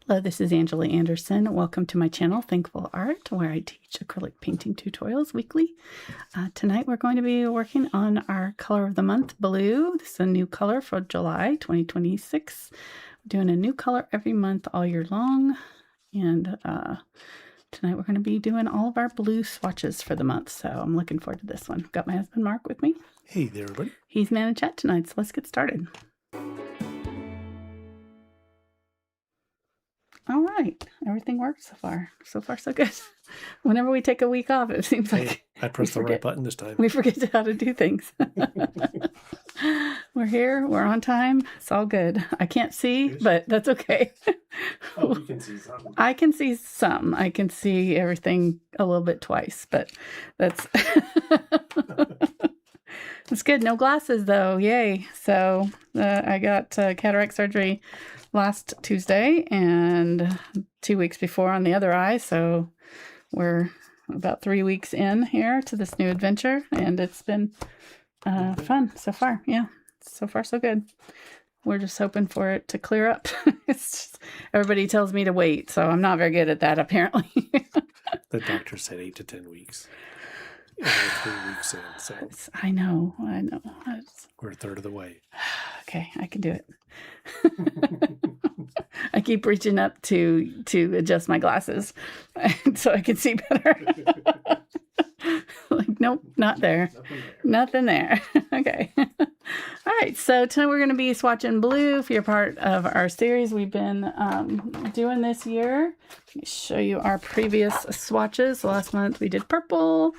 Hello, this is Angela Anderson. Welcome to my channel, Thankful Art, where I teach acrylic painting tutorials weekly. Tonight we're going to be working on our color of the month, blue. This is a new color for July 2026. We're doing a new color every month all year long. And tonight we're going to be doing all of our blue swatches for the month. So I'm looking forward to this one. Got my husband Mark with me. Hey there, everybody. He's man in chat tonight, so let's get started. All right, everything works so far. So far, so good. Whenever we take a week off, it seems like I pressed the right button this time. We forget how to do things. We're here. We're on time. It's all good. I can't see, but that's okay. Oh, you can see some. I can see some. I can see everything a little bit twice, but that's that's good. No glasses though. Yay! So I got cataract surgery last Tuesday and 2 weeks before on the other eye. So we're about 3 weeks in here to this new adventure, and it's been fun so far. Yeah, so far so good. We're just hoping for it to clear up. It's just, everybody tells me to wait, so I'm not very good at that apparently. The doctor said 8 to 10 weeks. And we're 3 weeks in, so I know. we're a third of the way. Okay, I can do it. I keep reaching up to adjust my glasses so I can see better. Like, nope, not there. Nothing there. Okay. All right, so tonight we're going to be swatching blue. If you're part of our series we've been doing this year. Let me show you our previous swatches. Last month we did purple.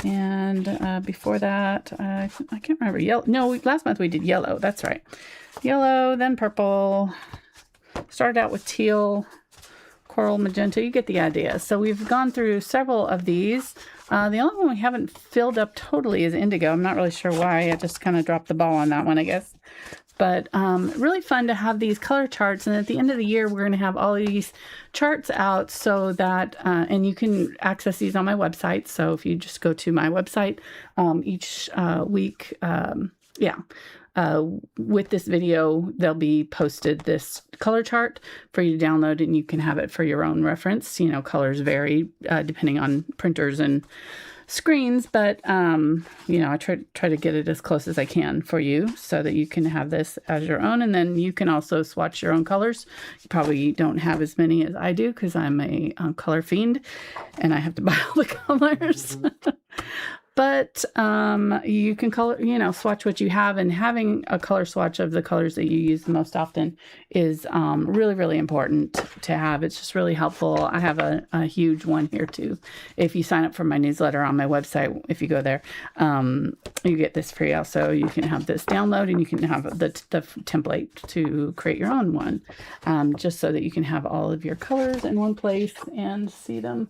And before that, I can't remember. Yellow. No, last month we did yellow. That's right. Yellow, then purple. Started out with teal, coral, magenta. You get the idea. So we've gone through several of these. The only one we haven't filled up totally is indigo. I'm not really sure why. I just kind of dropped the ball on that one, I guess. But really fun to have these color charts. And at the end of the year, we're going to have all of these charts out so that, and you can access these on my website. So if you just go to my website each week, with this video, they'll be posted this color chart for you to download, and you can have it for your own reference. You know, colors vary depending on printers and screens, but you know, I try to get it as close as I can for you so that you can have this as your own, and then you can also swatch your own colors. You probably don't have as many as I do because I'm a color fiend and I have to buy all the colors. But you can swatch what you have, and having a color swatch of the colors that you use the most often is really, really important to have. It's just really helpful. I have a huge one here too. If you sign up for my newsletter on my website, if you go there, you get this free also. You can have this download, and you can have the template to create your own one, just so that you can have all of your colors in one place and see them.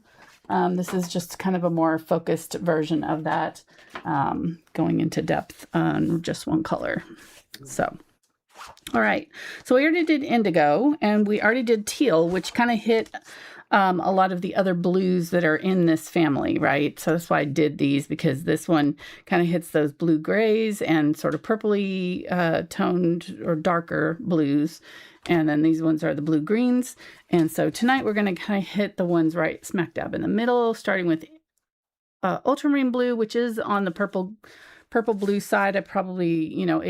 This is just kind of a more focused version of that, going into depth on just one color. So, all right. So we already did indigo, and we already did teal, which kind of hit a lot of the other blues that are in this family, right? So that's why I did these, because this one kind of hits those blue grays and sort of purpley toned or darker blues. And then these ones are the blue greens. And so tonight we're going to kind of hit the ones right smack dab in the middle, starting with Ultramarine Blue, which is on the purple blue side. I probably, you know,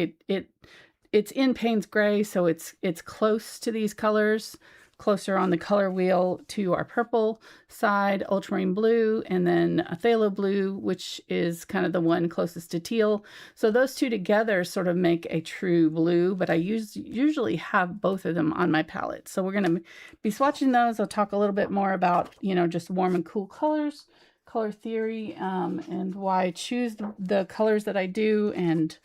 it's in Payne's Gray, so it's close to these colors, closer on the color wheel to our purple side, Ultramarine Blue, and then a Phthalo Blue, which is kind of the one closest to teal. So those two together sort of make a true blue, but I usually have both of them on my palette. So we're going to be swatching those. I'll talk a little bit more about, you know, just warm and cool colors, color theory, and why I choose the colors that I do, and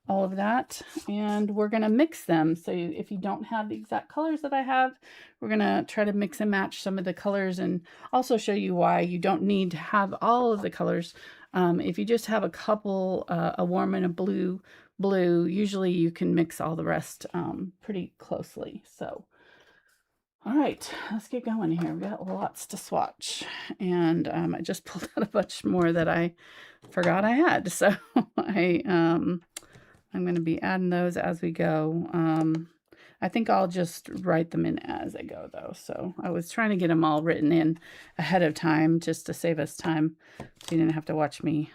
all of that. And we're going to mix them. So if you don't have the exact colors that I have, we're going to try to mix and match some of the colors, and also show you why you don't need to have all of the colors. If you just have a couple, a warm and a blue, usually you can mix all the rest pretty closely. So, all right, let's get going here. We've got lots to swatch, and I just pulled out a bunch more that I forgot I had. So I'm going to be adding those as we go. I think I'll just write them in as I go, though. So I was trying to get them all written in ahead of time just to save us time, so you didn't have to watch me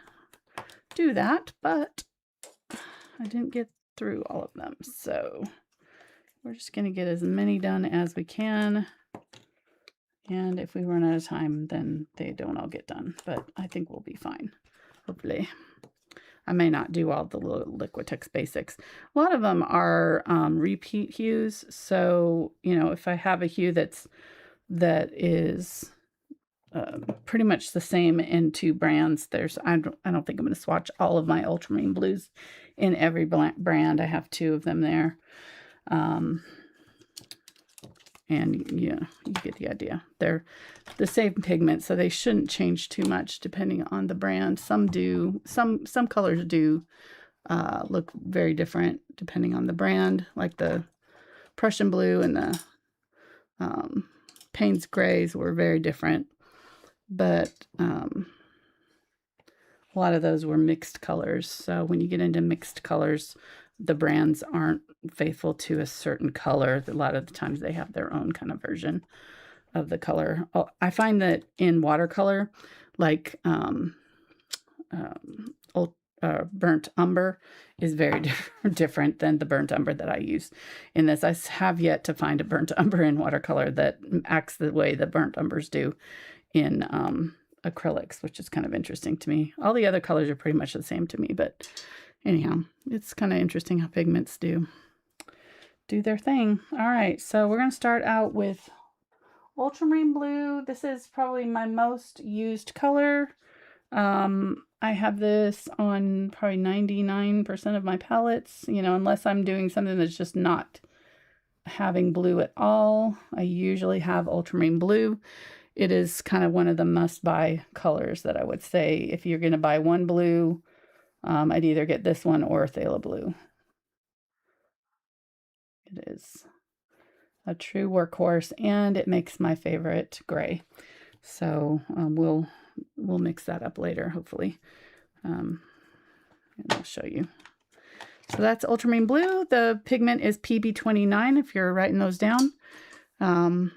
do that, but I didn't get through all of them. So we're just going to get as many done as we can. And if we run out of time, then they don't all get done, but I think we'll be fine, hopefully. I may not do all the little Liquitex basics. A lot of them are repeat hues. So, you know, if I have a hue that is pretty much the same in two brands, I don't think I'm going to swatch all of my Ultramarine Blues in every brand. I have two of them there. And yeah, you get the idea. They're the same pigment, so they shouldn't change too much depending on the brand. Some do, some colors do look very different depending on the brand, like the Prussian blue and the Payne's grays were very different, but a lot of those were mixed colors. So when you get into mixed colors, the brands aren't faithful to a certain color. A lot of the times they have their own kind of version of the color. I find that in watercolor, like burnt umber is very different than the burnt umber that I use in this. I have yet to find a burnt umber in watercolor that acts the way the burnt umbers do in acrylics, which is kind of interesting to me. All the other colors are pretty much the same to me, but anyhow, it's kind of interesting how pigments do their thing. All right, so we're going to start out with Ultramarine Blue. This is probably my most used color. I have this on probably 99% of my palettes, you know, unless I'm doing something that's just not having blue at all. I usually have Ultramarine Blue. It is kind of one of the must-buy colors that I would say if you're going to buy one blue, I'd either get this one or Phthalo Blue. It is a true workhorse, and it makes my favorite gray. So we'll mix that up later, hopefully. And I'll show you. So that's Ultramarine Blue. The pigment is PB29 if you're writing those down. And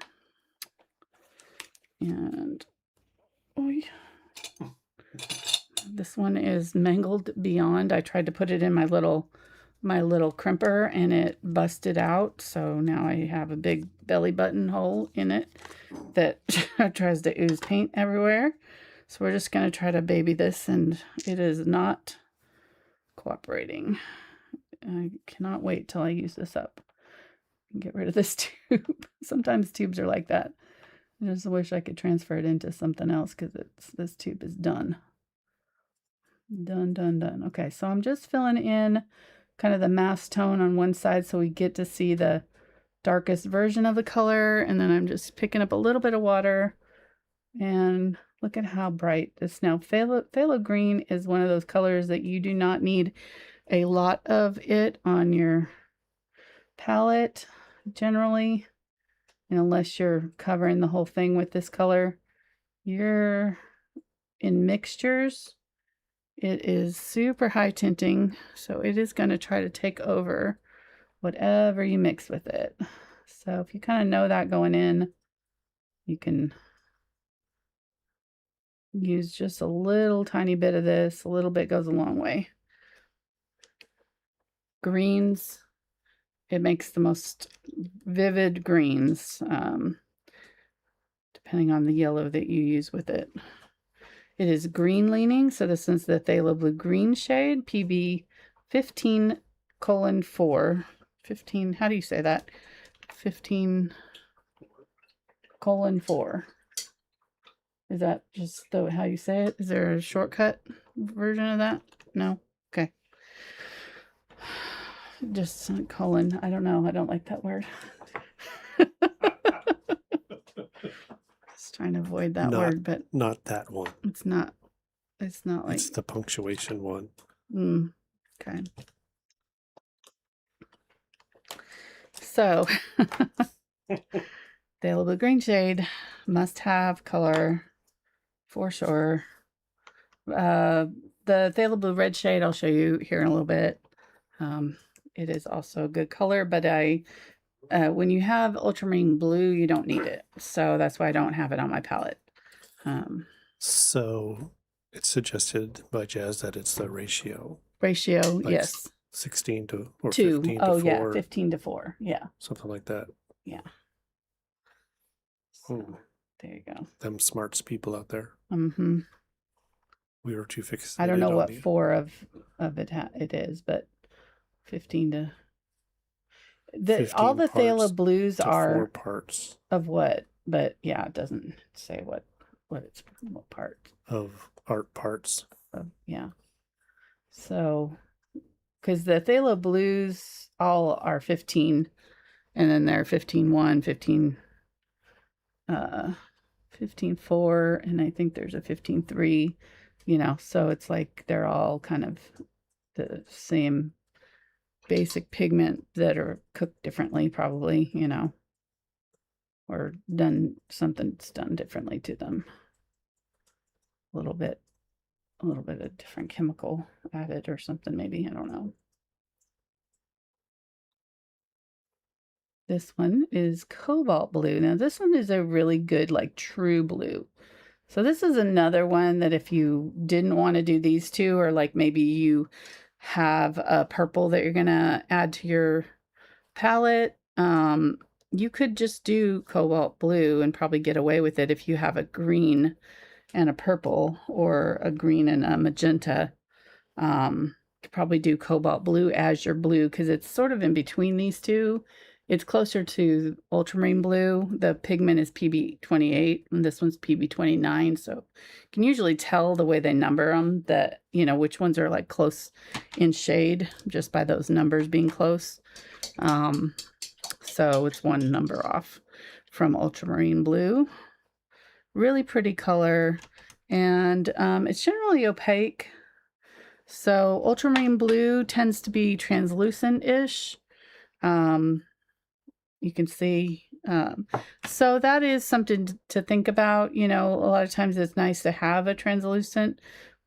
oh, yeah. This one is Mangled Beyond. I tried to put it in my little crimper and it busted out. So now I have a big belly button hole in it that tries to ooze paint everywhere. So we're just going to try to baby this, and it is not cooperating. I cannot wait till I use this up and get rid of this tube. Sometimes tubes are like that. I just wish I could transfer it into something else because this tube is done. Done. Okay, so I'm just filling in kind of the mass tone on one side so we get to see the darkest version of the color, and then I'm just picking up a little bit of water, and look at how bright this now. Phthalo green is one of those colors that you do not need a lot of it on your palette generally, and unless you're covering the whole thing with this color. You're in mixtures. It is super high tinting, so it is going to try to take over whatever you mix with it. So if you kind of know that going in, you can use just a little tiny bit of this. A little bit goes a long way. Greens, it makes the most vivid greens, depending on the yellow that you use with it. It is green leaning, so this is the Phthalo Blue green shade, PB 15:4. 15, how do you say that? 15:4. Is that just how you say it? Is there a shortcut version of that? No? Okay. Just colon. I don't know. I don't like that word. Just trying to avoid that word, but not that one. It's not like it's the punctuation one. Okay. So Phthalo Blue green shade, must have color for sure. The Phthalo Blue red shade I'll show you here in a little bit. It is also a good color, but I when you have ultramarine blue, you don't need it. So that's why I don't have it on my palette. So it's suggested by Jazz that it's the ratio. Ratio, Like yes. 16 to or 2. 15 to Oh, 4. yeah, 15 to 4. Yeah. Something like that. Yeah. So, there you go. Them smarts people out there. Mm-hmm. We were too fixated. I don't know on what the, 4 of it is, but 15 to... all the phthalo blues are 4 parts of what, but yeah, it doesn't say what part of art parts. Yeah. So, because the phthalo blues all are 15, and then they're 15-1, 15-4, and I think there's a 15-3. So it's like they're all kind of the same basic pigment that are cooked differently, probably, or something's done differently to them. A little bit of different chemical added or something, maybe. I don't know. This one is Cobalt Blue. Now, this one is a really good, like, true blue. So this is another one that if you didn't want to do these two, or like maybe you have a purple that you're going to add to your palette, you could just do Cobalt Blue and probably get away with it if you have a green and a purple, or a green and a magenta. Could probably do Cobalt Blue as your blue, because it's sort of in between these two. It's closer to Ultramarine Blue. The pigment is PB28, and this one's PB29. So you can usually tell the way they number them that, which ones are like close in shade just by those numbers being close. So it's one number off from Ultramarine Blue. Really pretty color, and it's generally opaque. So Ultramarine Blue tends to be translucent-ish. You can see. So that is something to think about. A lot of times it's nice to have a translucent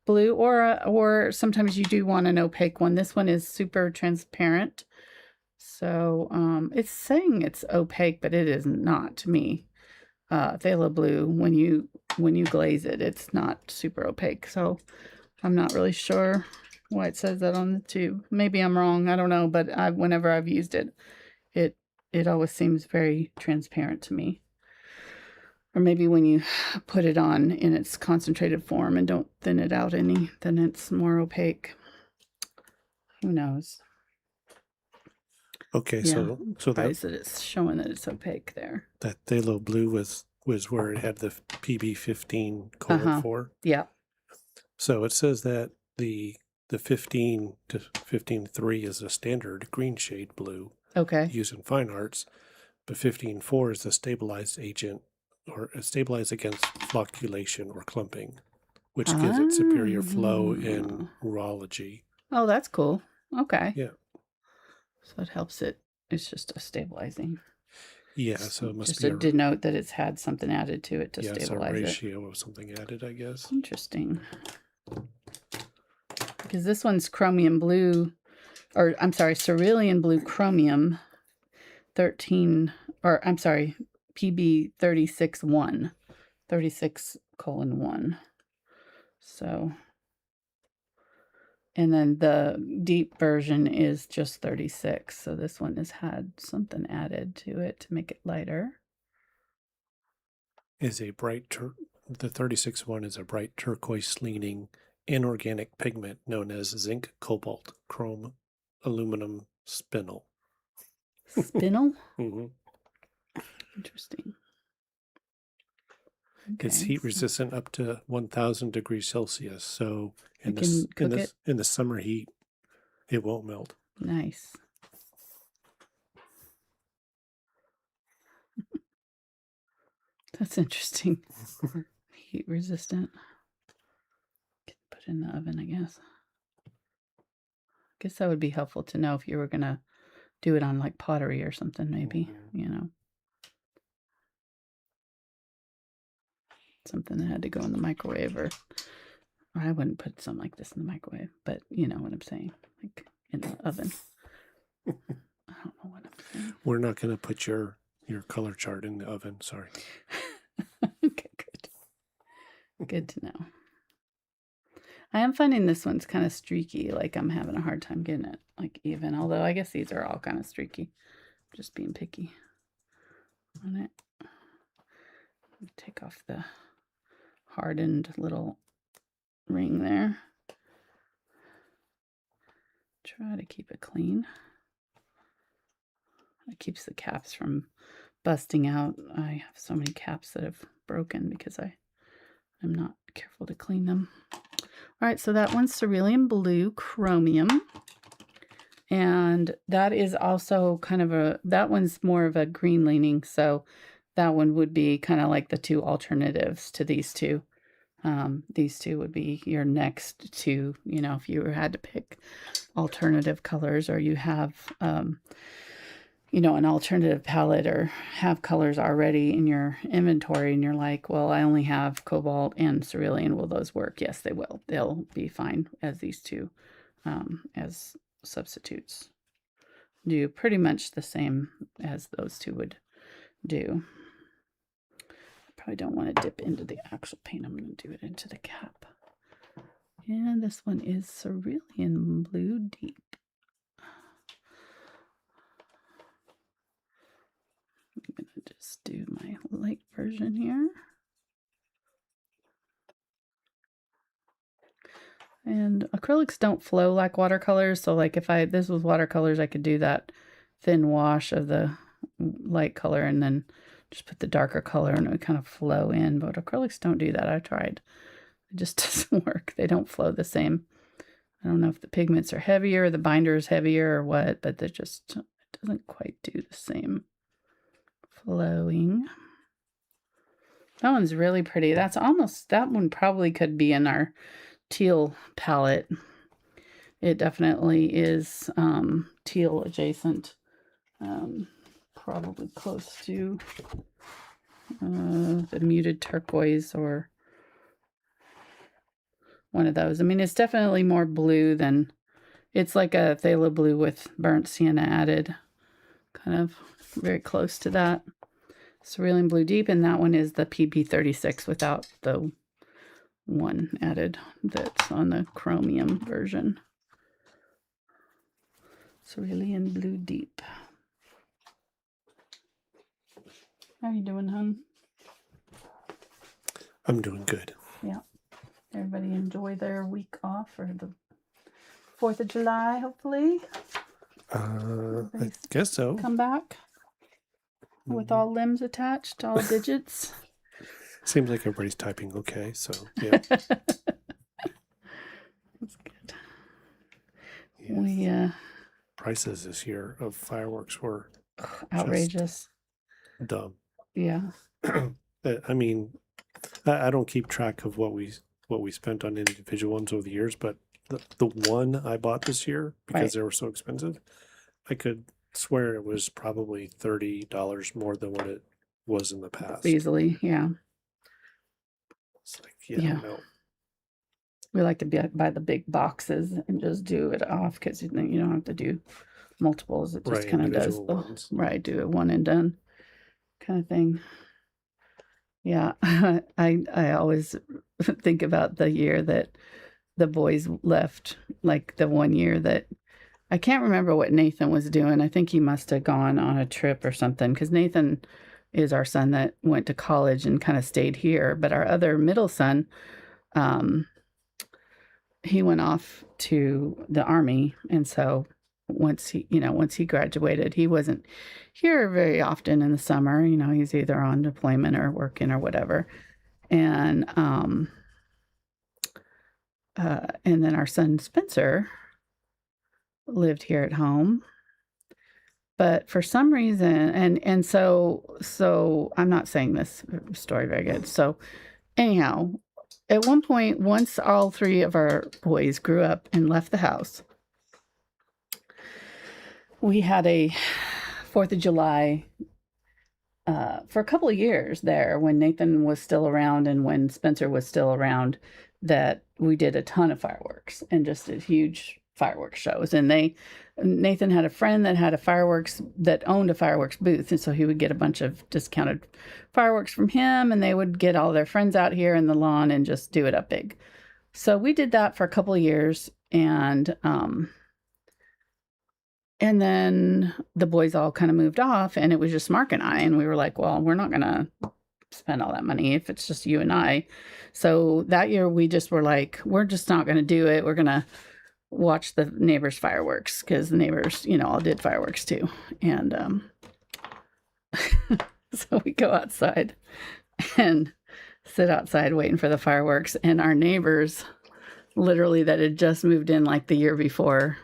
blue, or sometimes you do want an opaque one. This one is super transparent. So it's saying it's opaque, but it is not to me. Phthalo blue, when you glaze it, it's not super opaque. So I'm not really sure why it says that on the tube. Maybe I'm wrong. I don't know. But whenever I've used it, it always seems very transparent to me. Or maybe when you put it on in its concentrated form and don't thin it out any, then it's more opaque. Who knows? Okay, Yeah, so that it's showing that it's opaque there. That phthalo blue was where it had the PB15:4. Yeah. So it says that the 15 to 15-3 is a standard green shade blue. Okay. Used in fine arts, but 15-4 is a stabilized agent, or stabilized against flocculation or clumping, which gives it superior flow in rheology. Oh, that's cool. Okay. Yeah. So it helps it. It's just a stabilizing. Yeah, so it must just be to denote that it's had something added to it to stabilize it. It's a ratio of something added, I guess. Interesting. Because this one's chromium blue, or I'm sorry, cerulean blue chromium 13, or I'm sorry, PB 36-1, 36:1. So, and then the deep version is just 36. So this one has had something added to it to make it lighter. The 36-1 is a bright turquoise leaning inorganic pigment known as zinc, cobalt, chrome, aluminum spinel. Spinel? Mm-hmm. Interesting. Okay, it's heat resistant up to 1,000 degrees Celsius. So in the summer heat, it won't melt. Nice. That's interesting. Heat resistant. Put in the oven, I guess. I guess that would be helpful to know if you were going to do it on like pottery or something, maybe, Something that had to go in the microwave, or I wouldn't put something like this in the microwave, but you know what I'm saying, like in the oven. I don't know what I'm saying. We're not going to put your color chart in the oven. Sorry. Okay, good. Good to know. I am finding this one's kind of streaky. Like I'm having a hard time getting it like even. Although I guess these are all kind of streaky. Just being picky on it. Take off the hardened little ring there. Try to keep it clean. It keeps the caps from busting out. I have so many caps that have broken because I'm not careful to clean them. All right, so that one's Cerulean Blue Chromium. And that is also kind of that one's more of a green leaning. So that one would be kind of like the two alternatives to these two. These two would be your next two, you know, if you had to pick alternative colors, or you have, you know, an alternative palette or have colors already in your inventory and you're like, well, I only have Cobalt and Cerulean. Will those work? Yes, they will. They'll be fine as these two, as substitutes. Do pretty much the same as those two would do. Probably don't want to dip into the actual paint. I'm going to do it into the cap. And this one is Cerulean Blue Deep. I'm going to just do my light version here. And acrylics don't flow like watercolors. So like if this was watercolors, I could do that thin wash of the light color and then just put the darker color and it would kind of flow in. But acrylics don't do that. I tried. It just doesn't work. They don't flow the same. I don't know if the pigments are heavier, the binder is heavier or what, but it doesn't quite do the same flowing. That one's really pretty. That one probably could be in our teal palette. It definitely is teal adjacent. Probably close to the muted turquoise or one of those. I mean, it's definitely more blue than, it's like a phthalo blue with burnt sienna added, kind of very close to that. Cerulean Blue Deep, and that one is the PB36 without the one added that's on the chromium version. Cerulean Blue Deep. How you doing, hon? I'm doing good. Yeah. Everybody enjoy their week off or the 4th of July, hopefully. I guess so. Come back with all limbs attached, all digits. Seems like everybody's typing okay, so yeah. That's good. Yes. Prices this year of fireworks were outrageous. Dumb. Yeah. I mean, I don't keep track of what we spent on individual ones over the years, but the one I bought this year, because they were so expensive, I could swear it was probably $30 more than what it was in the past. Easily, yeah. It's like, yeah. No. We like to buy the big boxes and just do it off because you don't have to do multiples. It just kind of does do it one and done kind of thing. Yeah, I always think about the year that the boys left, like the one year that I can't remember what Nathan was doing. I think he must have gone on a trip or something, because Nathan is our son that went to college and kind of stayed here. But our other middle son, he went off to the Army. And so once he graduated, he wasn't here very often in the summer. He's either on deployment or working or whatever. And then our son Spencer lived here at home. But for some reason, and so I'm not saying this story very good. So anyhow, at one point, once all three of our boys grew up and left the house, we had a 4th of July for a couple of years there when Nathan was still around and when Spencer was still around, that we did a ton of fireworks and just a huge fireworks shows. And Nathan had a friend that owned a fireworks booth, and so he would get a bunch of discounted fireworks from him, and they would get all their friends out here in the lawn and just do it up big. So we did that for a couple of years, and then the boys all kind of moved off, and it was just Mark and I, and we were like, well, we're not gonna spend all that money if it's just you and I. So that year we just were like, we're just not gonna do it. We're gonna watch the neighbors' fireworks, because the neighbors, all did fireworks too. And so we go outside and sit outside waiting for the fireworks, and our neighbors, literally that had just moved in like the year before,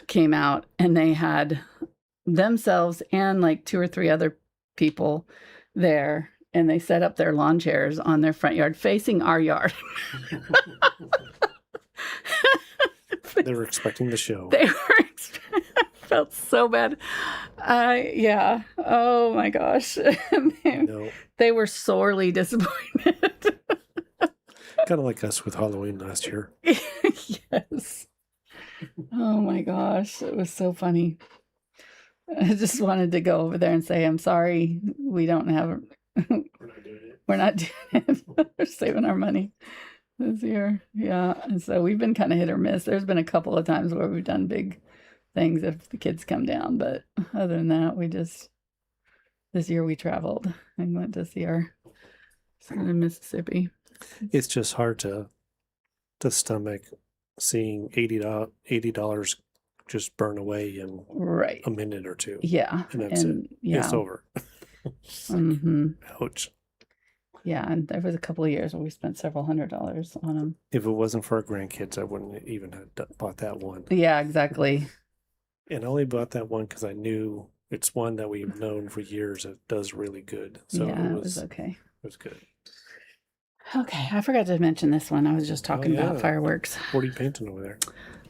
came out, and they had themselves and like 2 or 3 other people there, and they set up their lawn chairs on their front yard facing our yard. They were expecting the show. I felt so bad. Yeah. Oh my gosh. They were sorely disappointed. Kind of like us with Halloween last year. Yes. Oh my gosh. It was so funny. I just wanted to go over there and say, I'm sorry. We don't have We're not doing it. We're saving our money this year. Yeah. And so we've been kind of hit or miss. There's been a couple of times where we've done big things if the kids come down. But other than that, this year we traveled and went to see our son in Mississippi. It's just hard to stomach seeing $80 just burn away in a minute or two. Yeah. And that's it. Yeah. It's over. Ouch. Yeah, and there was a couple of years where we spent several $100s on them. If it wasn't for our grandkids, I wouldn't even have bought that one. Yeah, exactly. And I only bought that one because I knew it's one that we've known for years. It does really good. So yeah, it was okay. It was good. Okay, I forgot to mention this one. I was just talking about fireworks. What are you painting over there?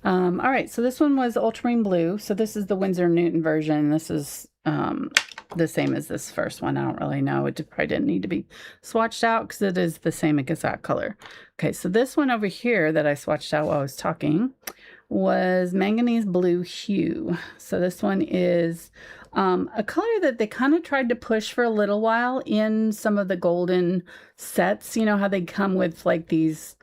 All right, so this one was Ultramarine Blue. So this is the Winsor Newton version. This is the same as this first one. I don't really know. It probably didn't need to be swatched out because it is the same exact color. Okay, so this one over here that I swatched out while I was talking was Manganese Blue Hue. So this one is a color that they kind of tried to push for a little while in some of the golden sets. You know how they come with like these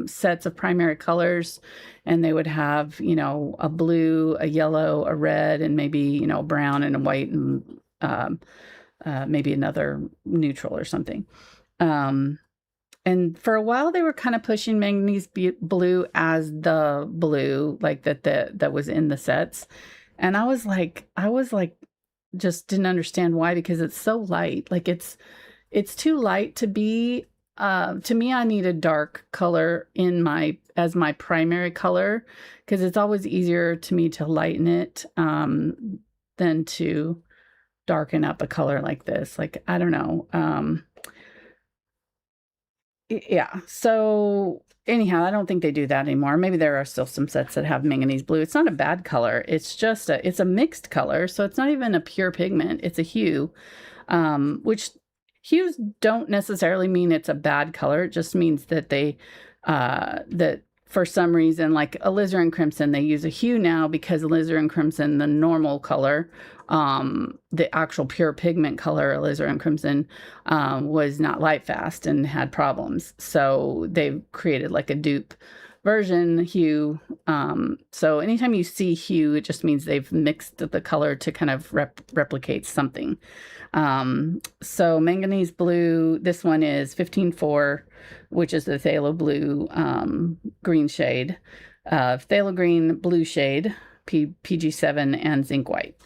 sets of primary colors, and they would have, a blue, a yellow, a red, and maybe, a brown and a white, and maybe another neutral or something. And for a while they were kind of pushing manganese blue as the blue, like that was in the sets. And I was like, just didn't understand why, because it's so light. Like it's too light to be, to me, I need a dark color as my primary color, because it's always easier to me to lighten it, than to darken up a color like this. Like, I don't know. Yeah. So anyhow, I don't think they do that anymore. Maybe there are still some sets that have manganese blue. It's not a bad color. It's just it's a mixed color. So it's not even a pure pigment. It's a hue, which hues don't necessarily mean it's a bad color. It just means that that for some reason, like alizarin crimson, they use a hue now because alizarin crimson, the normal color, the actual pure pigment color, alizarin crimson, was not light fast and had problems. So they've created like a dupe version hue. So anytime you see hue, it just means they've mixed the color to kind of replicate something. So manganese blue, this one is 15.4, which is the phthalo blue green shade, phthalo green blue shade, PG7, and zinc white.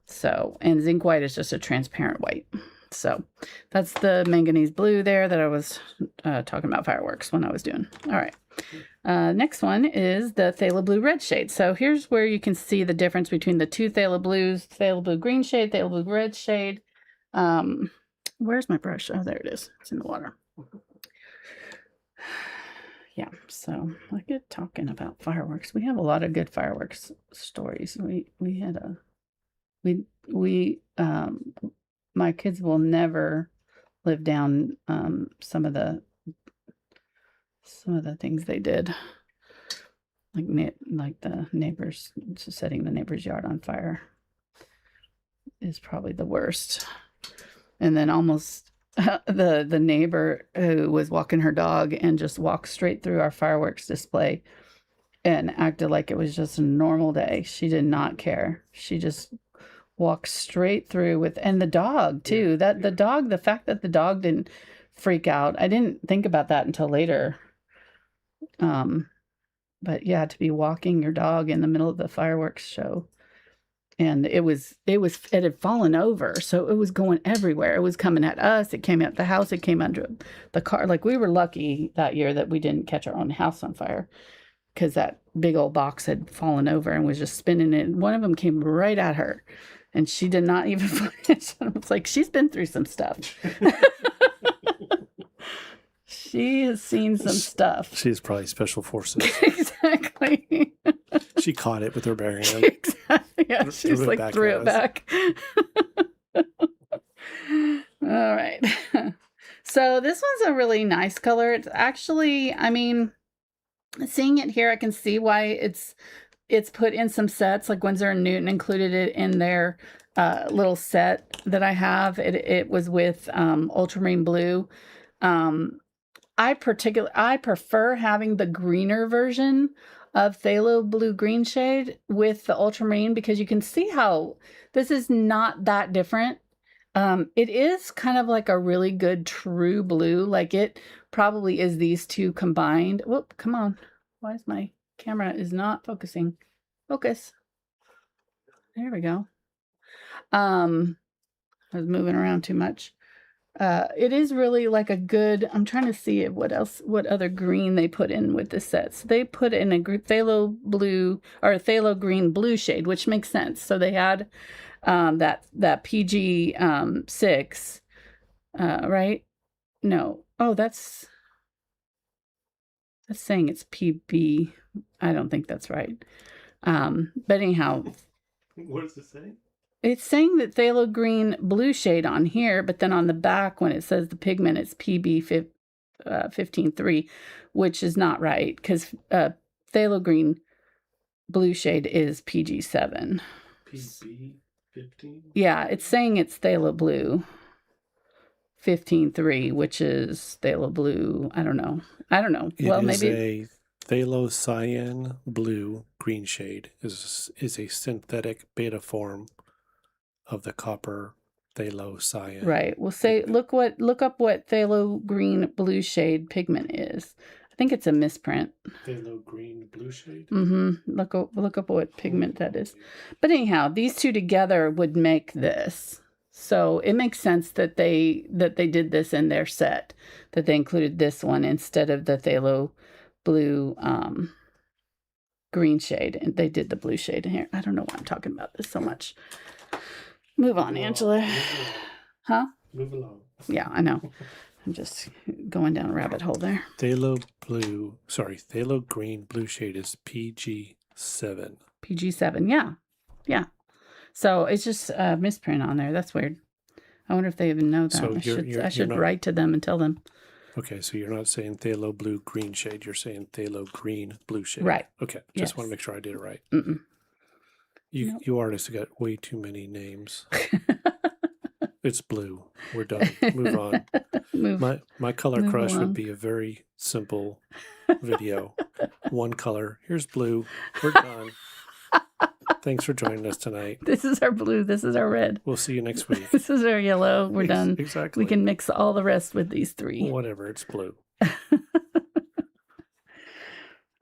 So, and zinc white is just a transparent white. So that's the manganese blue there that I was talking about fireworks when I was doing. All right. Next one is the phthalo blue red shade. So here's where you can see the difference between the two phthalo blues, phthalo blue green shade, phthalo blue red shade. Where's my brush? Oh, there it is. It's in the water. Yeah, so I get talking about fireworks. We have a lot of good fireworks stories. We had my kids will never live down some of the things they did. like the neighbors, setting the neighbor's yard on fire is probably the worst. And then almost the neighbor who was walking her dog and just walked straight through our fireworks display and acted like it was just a normal day. She did not care. She just walked straight through with, and the dog too. The fact that the dog didn't freak out. I didn't think about that until later. But yeah, to be walking your dog in the middle of the fireworks show. And it had fallen over, so it was going everywhere. It was coming at us. It came at the house. It came under the car. Like, we were lucky that year that we didn't catch our own house on fire, because that big old box had fallen over and was just spinning it. One of them came right at her, and she did not even flinch. I was like, she's been through some stuff. She has seen some stuff. She's probably special forces. Exactly. She caught it with her bare hand. Exactly. Yeah, she's like threw it back. All right. So this one's a really nice color. It's actually, I mean, seeing it here, I can see why it's put in some sets. Like Winsor & Newton included it in their little set that I have. It was with Ultramarine Blue. I prefer having the greener version of Phthalo Blue Green shade with the Ultramarine, because you can see how this is not that different. It is kind of like a really good true blue. Like, it probably is these two combined. Whoop, come on. Why is my camera is not focusing? Focus. There we go. I was moving around too much. It is really like a good, I'm trying to see what other green they put in with the sets. So they put in a Phthalo blue or a Phthalo green blue shade, which makes sense. So they had that PG 6, right? No. Oh, that's saying it's PB. I don't think that's right. But anyhow. What does it say? It's saying that Phthalo green blue shade on here, but then on the back when it says the pigment, it's PB 15.3, which is not right, because Phthalo green blue shade is PG 7. PB 15? Yeah, it's saying it's Phthalo blue 15.3, which is Phthalo blue. I don't know. Well, maybe a Phthalo cyan blue green shade is a synthetic beta form of the copper phthalo cyan. Right. Well, look up what phthalo green blue shade pigment is. I think it's a misprint. Phthalo green blue shade? Mm-hmm. Look up what pigment that is. But anyhow, these two together would make this. So it makes sense that they did this in their set, that they included this one instead of the phthalo blue green shade, and they did the blue shade in here. I don't know why I'm talking about this so much. Move on, Angela. Huh? Move along. Yeah, I know. I'm just going down a rabbit hole there. Phthalo green blue shade is PG 7. PG 7, yeah. Yeah. So it's just a misprint on there. That's weird. I wonder if they even know that. So I should write to them and tell them. Okay, so you're not saying phthalo blue green shade. You're saying phthalo green blue shade. Right. Okay, just want to make sure I did it right. Mm-mm. You artists have got way too many names. It's blue. We're done. Move on. My color crush would be a very simple video. One color. Here's blue. We're done. Thanks for joining us tonight. This is our blue. This is our red. We'll see you next week. This is our yellow. We're done. Exactly. We can mix all the rest with these three. Whatever. It's blue. All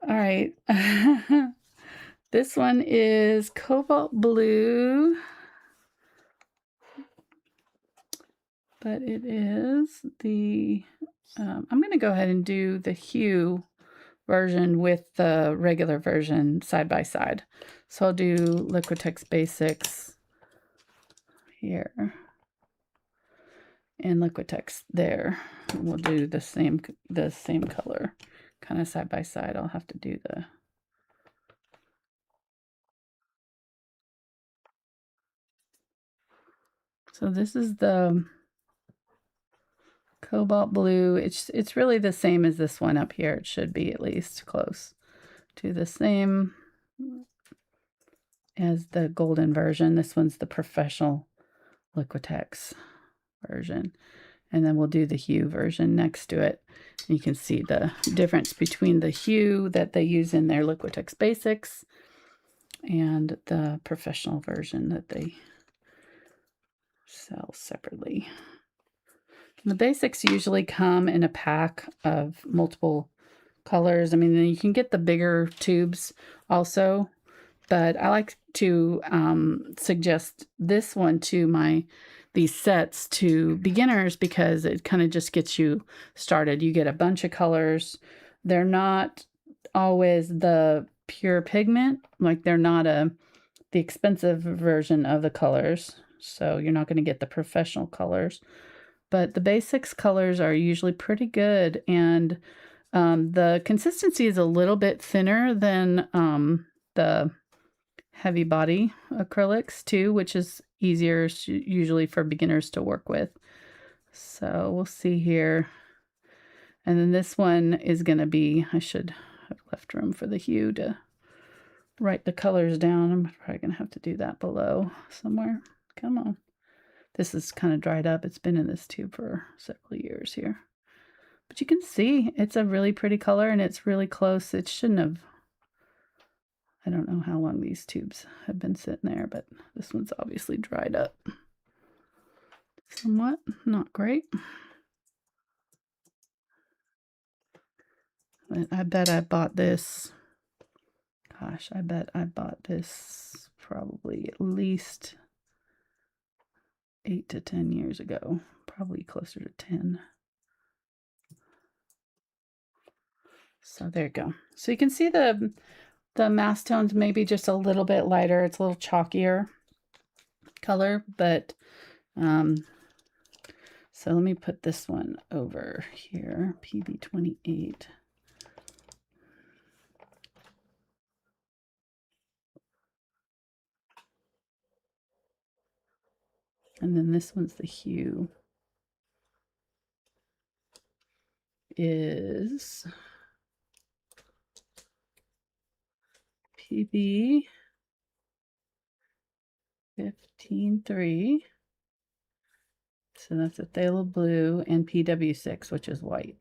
right. This one is Cobalt Blue. But it is the, I'm going to go ahead and do the Hue version with the regular version side by side. So I'll do Liquitex Basics here and Liquitex there. And we'll do the same color kind of side by side. I'll have to do the so this is the Cobalt Blue. It's really the same as this one up here. It should be at least close. do the same as the golden version. This one's the professional Liquitex version. And then we'll do the Hue version next to it. You can see the difference between the Hue that they use in their Liquitex Basics and the professional version that they sell separately. The Basics usually come in a pack of multiple colors. I mean, you can get the bigger tubes also, but I like to suggest this one to these sets to beginners because it kind of just gets you started. You get a bunch of colors. They're not always the pure pigment, like they're not the expensive version of the colors, so you're not going to get the professional colors, but the Basics colors are usually pretty good, and the consistency is a little bit thinner than the heavy body acrylics too, which is easier usually for beginners to work with. So we'll see here. And then this one is going to be, I should have left room for the Hue to write the colors down. I'm probably going to have to do that below somewhere. Come on. This is kind of dried up. It's been in this tube for several years here. But you can see it's a really pretty color and it's really close. It shouldn't have, I don't know how long these tubes have been sitting there, but this one's obviously dried up somewhat. Not great. But I bet I bought this, gosh, I bet I bought this probably at least 8 to 10 years ago, probably closer to 10. So there you go. So you can see the mass tones maybe just a little bit lighter. It's a little chalkier color, but so let me put this one over here, PB28. And then this one's the Hue. Is PB 15.3. So that's a Phthalo blue, and PW6, which is white.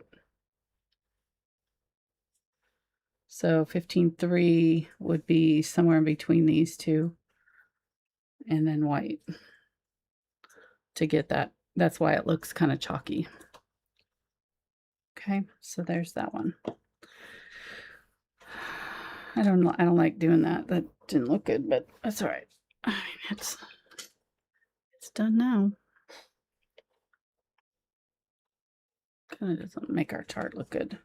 So 15.3 would be somewhere in between these two, and then white to get that. That's why it looks kind of chalky. Okay, so there's that one. I don't like doing that. That didn't look good, but that's all right. I mean, it's done now. Kind of doesn't make our chart look good.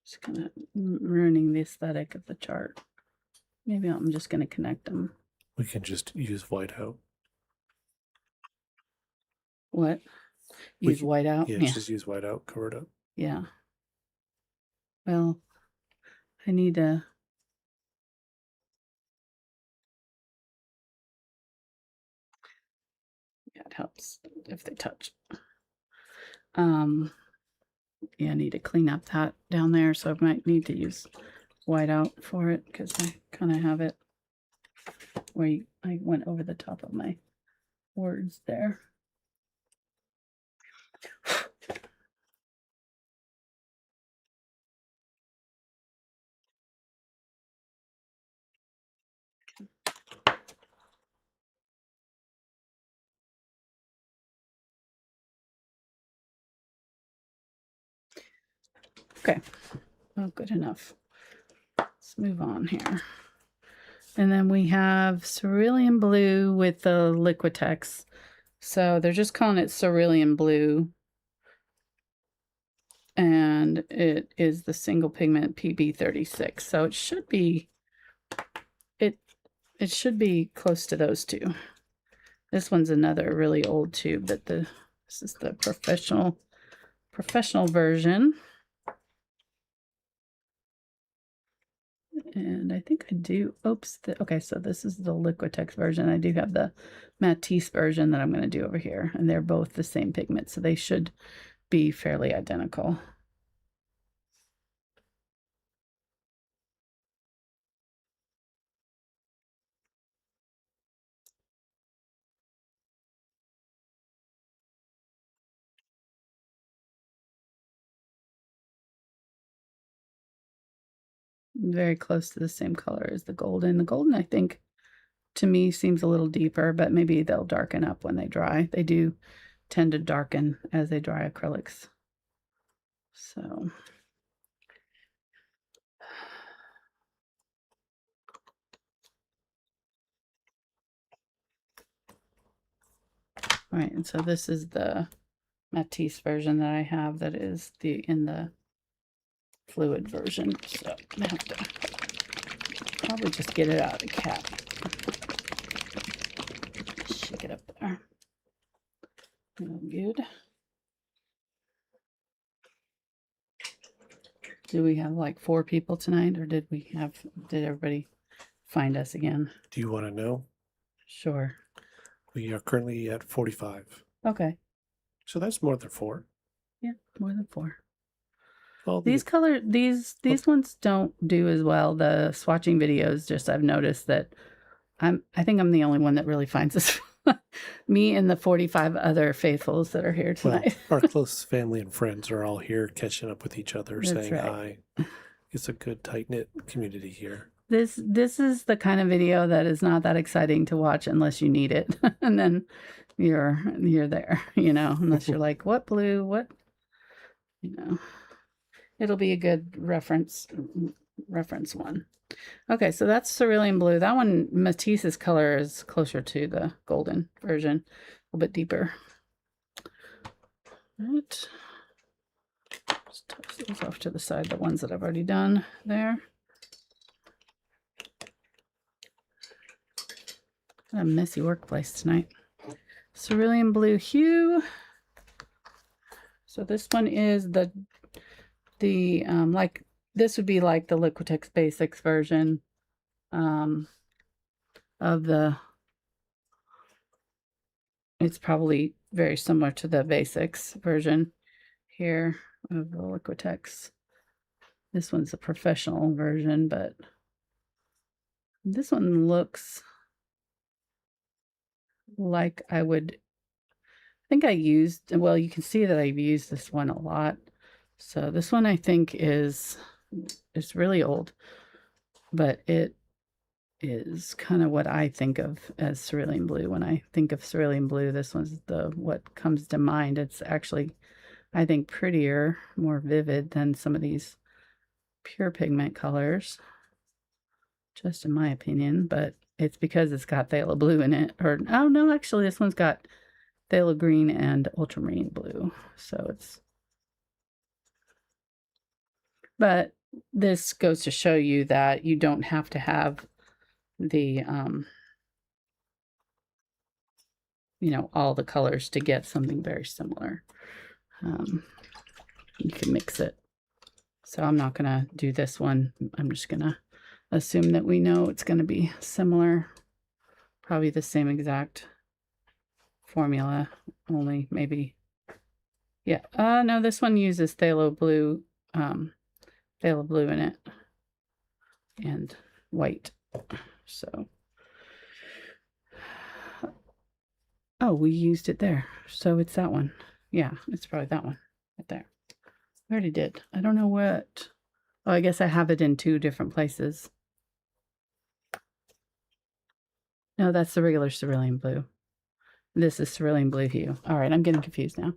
Just kind of ruining the aesthetic of the chart. Maybe I'm just going to connect them. We can just use whiteout. What? Use whiteout? Yeah, just use whiteout, cover it up. Yeah. Well, I need to... Yeah, it helps if they touch. Yeah, I need to clean up that down there, so I might need to use whiteout for it because I kind of have it where I went over the top of my words there. Okay, well, good enough. Let's move on here. And then we have Cerulean Blue with the Liquitex. So they're just calling it Cerulean Blue. And it is the single pigment PB36. So it should be, it should be close to those two. This one's another really old tube, but this is the professional version. And I think I do, okay, so this is the Liquitex version. I do have the Matisse version that I'm going to do over here, and they're both the same pigment, so they should be fairly identical. very close to the same color as the golden. The golden, I think, to me seems a little deeper, but maybe they'll darken up when they dry. They do tend to darken as they dry, acrylics. So all right, and so this is the Matisse version that I have that is in the fluid version. So I have to probably just get it out of the cap. Shake it up there. Good. Do we have like 4 people tonight, or did everybody find us again? Do you want to know? Sure. We are currently at 45. Okay. So that's more than 4. Yeah, more than 4. Well, These ones don't do as well. The swatching videos, just I've noticed that I think I'm the only one that really finds this. Me and the 45 other faithfuls that are here tonight. Well, our close family and friends are all here catching up with each other, That's saying right. hi. It's a good tight-knit community here. This is the kind of video that is not that exciting to watch unless you need it. And then you're there, unless you're like, what blue, what, it'll be a good reference one. Okay, so that's cerulean blue. That one, Matisse's color is closer to the golden version, a little bit deeper. Right. Just toss those off to the side, the ones that I've already done there. Got a messy workplace tonight. Cerulean blue hue. So this one is the like, this would be like the Liquitex Basics version of the, it's probably very similar to the Basics version here of the Liquitex. This one's a professional version, but this one looks like I think I used, well, you can see that I've used this one a lot. So this one I think it's really old, but it is kind of what I think of as cerulean blue. When I think of cerulean blue, this one's what comes to mind. It's actually, I think, prettier, more vivid than some of these pure pigment colors, just in my opinion, but it's because it's got phthalo blue in it. Or, oh no, actually this one's got phthalo green and ultramarine blue. So it's, but this goes to show you that you don't have to have the, all the colors to get something very similar. You can mix it. So I'm not going to do this one. I'm just going to assume that we know it's going to be similar. Probably the same exact formula, only maybe. Yeah. No, this one uses phthalo blue in it and white. So, oh, we used it there. So it's that one. Yeah, it's probably that one right there. I already did. I don't know what. Oh, I guess I have it in 2 different places. No, that's the regular cerulean blue. This is cerulean blue hue. All right, I'm getting confused now.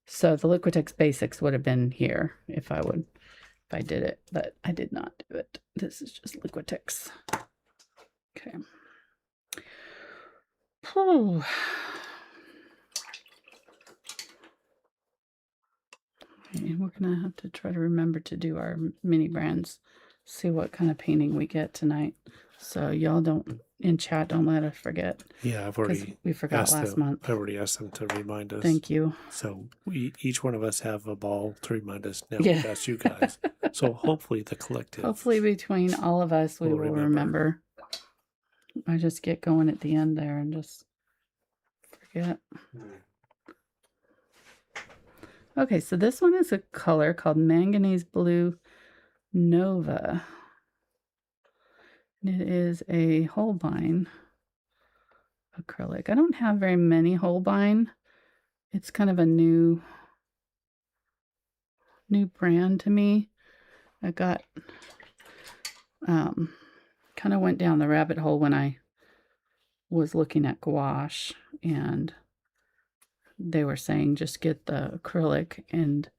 So the Liquitex Basics would have been here if I did it, but I did not do it. This is just Liquitex. Okay. Whew. Okay, we're gonna have to try to remember to do our mini brands. See what kind of painting we get tonight. So y'all don't, in chat, don't let us forget. Yeah, I've already we forgot last month. I already asked them to remind us. Thank you. So each one of us have a ball to remind us. Now Yeah. we've asked you guys. So hopefully the collective. Hopefully between all of us, we will remember. I just get going at the end there and just forget. Okay, so this one is a color called Manganese Blue Nova. And it is a Holbein acrylic. I don't have very many Holbein. It's kind of a new brand to me. I got, kind of went down the rabbit hole when I was looking at gouache, and they were saying just get the acrylic and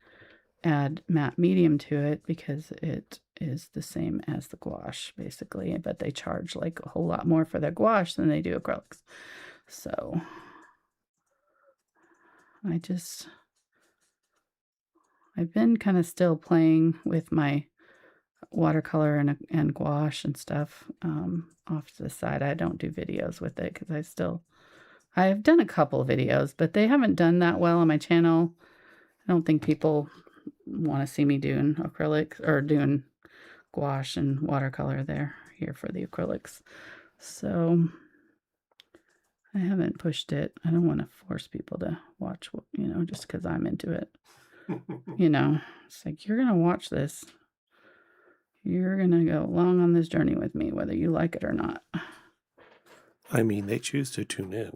add matte medium to it because it is the same as the gouache basically, but they charge like a whole lot more for their gouache than they do acrylics. So I've been kind of still playing with my watercolor and gouache and stuff off to the side. I don't do videos with it because I've done a couple of videos, but they haven't done that well on my channel. I don't think people want to see me doing acrylics or doing gouache and watercolor. They're here for the acrylics. So I haven't pushed it. I don't want to force people to watch, just because I'm into it. It's like, you're going to watch this. You're going to go along on this journey with me, whether you like it or not. I mean, they choose to tune in.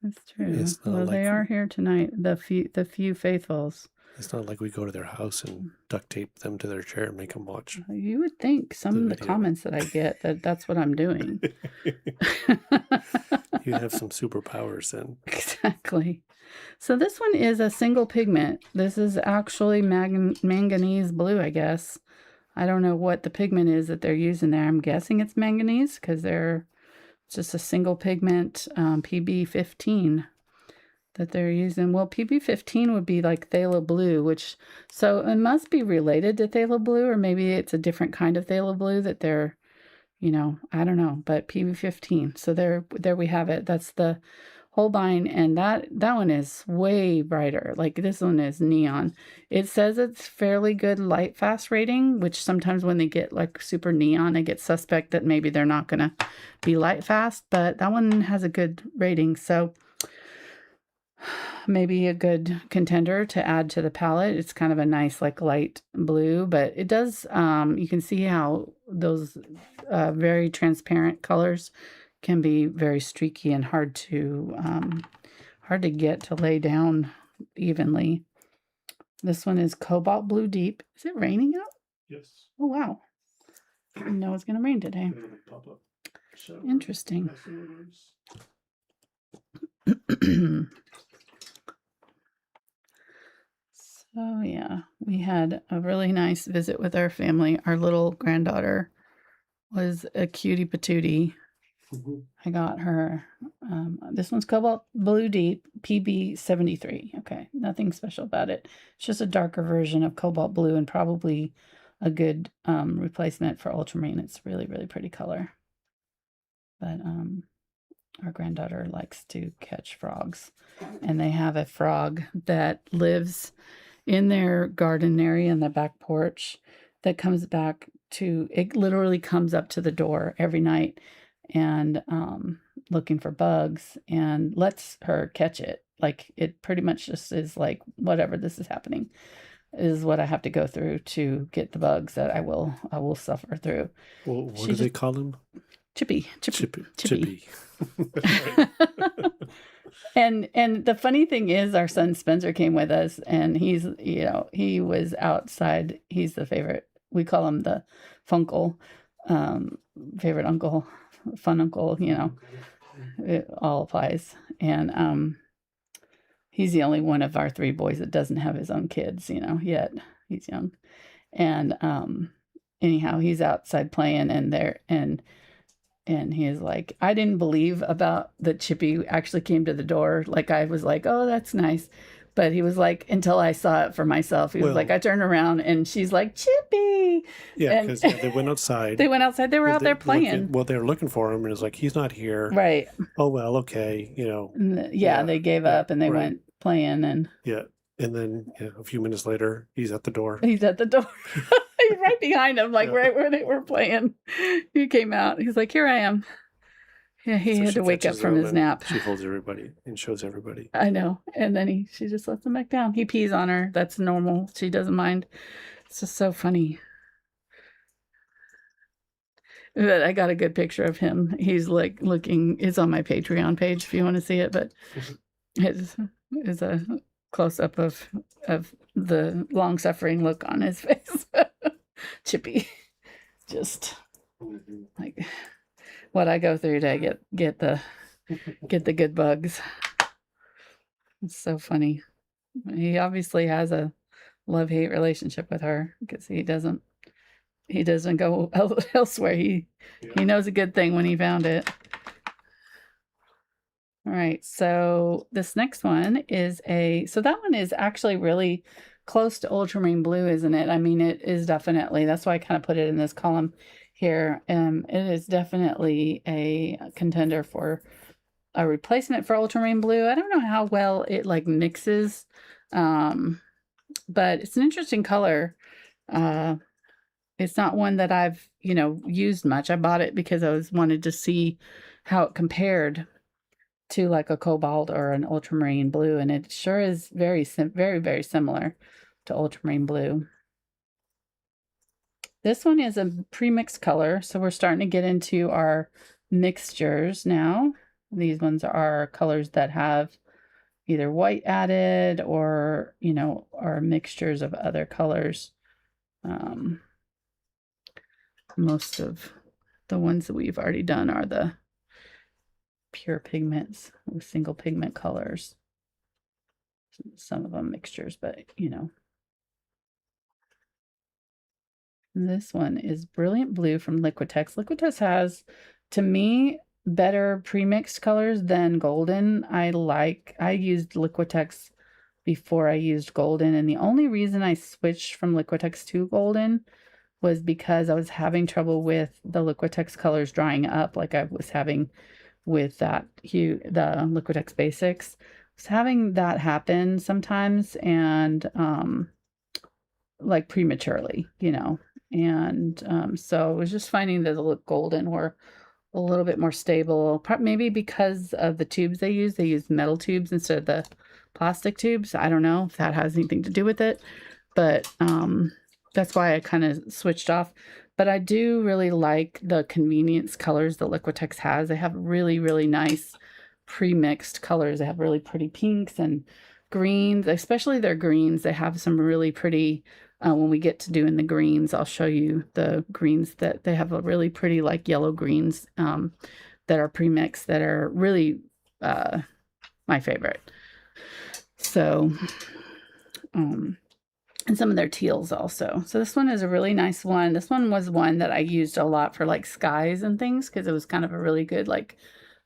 That's true. Well, they are here tonight, the few faithfuls. It's not like we go to their house and duct tape them to their chair and make them watch. You would think some of the comments that I get that's what I'm doing. You have some superpowers then. Exactly. So this one is a single pigment. This is actually manganese blue, I guess. I don't know what the pigment is that they're using there. I'm guessing it's manganese because it's just a single pigment PB15 that they're using. Well, PB15 would be like phthalo blue, so it must be related to phthalo blue, or maybe it's a different kind of phthalo blue that they're, I don't know, but PB15. So there we have it. That's the Holbein, and that one is way brighter. Like this one is neon. It says it's fairly good light fast rating, which sometimes when they get like super neon, I get suspect that maybe they're not gonna be light fast, but that one has a good rating. So maybe a good contender to add to the palette. It's kind of a nice like light blue, but it does, you can see how those very transparent colors can be very streaky and hard to get to lay down evenly. This one is Cobalt Blue Deep. Is it raining out? Yes. Oh, wow. I didn't know it was going to rain today. Interesting. So yeah, we had a really nice visit with our family. Our little granddaughter was a cutie patootie. I got her, this one's Cobalt Blue Deep, PB73. Okay, nothing special about it. It's just a darker version of Cobalt Blue and probably a good replacement for Ultramarine. It's really, really pretty color. But our granddaughter likes to catch frogs. And they have a frog that lives in their garden area in the back porch that comes back it literally comes up to the door every night and looking for bugs and lets her catch it. Like it pretty much just is like, whatever this is happening is what I have to go through to get the bugs that I will suffer through. Well, what do they call him? Chippy. Right. And the funny thing is our son Spencer came with us, and he's, he was outside. He's the favorite. We call him the Funkle, favorite uncle, fun uncle, it all applies. And he's the only one of our three boys that doesn't have his own kids, yet. He's young. And anyhow, he's outside playing, and he is like, I didn't believe about that Chippy actually came to the door. Like I was like, oh, that's nice. But he was like, until I saw it for myself, he was like, I turned around and she's like, Chippy. Yeah, because they went outside. They went outside. They were out there playing. They were looking for him, and it's like, he's not here. Right. Oh, well, okay, they gave up and they went playing. And yeah. And then a few minutes later, he's at the door. He's at the door. He's right behind him, like right where they were playing. He came out. He's like, here I am. Yeah, he had to wake up from his nap. She holds everybody and shows everybody. I know. And then she just lets him back down. He pees on her. That's normal. She doesn't mind. It's just so funny. But I got a good picture of him. He's like looking, it's on my Patreon page if you want to see it, but it's a close up of the long suffering look on his face. chippy. Just like what I go through to get the good bugs. It's so funny. He obviously has a love-hate relationship with her because he doesn't go elsewhere. He knows a good thing when he found it. All right, so this next one is so that one is actually really close to Ultramarine Blue, isn't it? I mean, it is definitely, that's why I kind of put it in this column here. It is definitely a contender for a replacement for Ultramarine Blue. I don't know how well it like mixes, but it's an interesting color. It's not one that I've, used much. I bought it because I wanted to see how it compared to like a Cobalt or an Ultramarine Blue, and it sure is very, very similar to Ultramarine Blue. This one is a pre-mixed color, so we're starting to get into our mixtures now. These ones are colors that have either white added or, are mixtures of other colors. Most of the ones that we've already done are the pure pigments with single pigment colors. Some of them mixtures, but This one is Brilliant Blue from Liquitex. Liquitex has, to me, better pre-mixed colors than Golden. I used Liquitex before I used Golden, and the only reason I switched from Liquitex to Golden was because I was having trouble with the Liquitex colors drying up, like I was having with that hue, the Liquitex Basics. I was having that happen sometimes, and like prematurely, and so I was just finding that the Golden were a little bit more stable, maybe because of the tubes they use metal tubes instead of the plastic tubes. I don't know if that has anything to do with it, but that's why I kind of switched off. But I do really like the convenience colors that Liquitex has. They have really, really nice pre-mixed colors. They have really pretty pinks and greens, especially their greens. They have some really pretty, when we get to doing the greens, I'll show you the greens that they have a really pretty like yellow greens that are pre-mixed that are really my favorite. So, and some of their teals also. So this one is a really nice one. This one was one that I used a lot for like skies and things because it was kind of a really good, like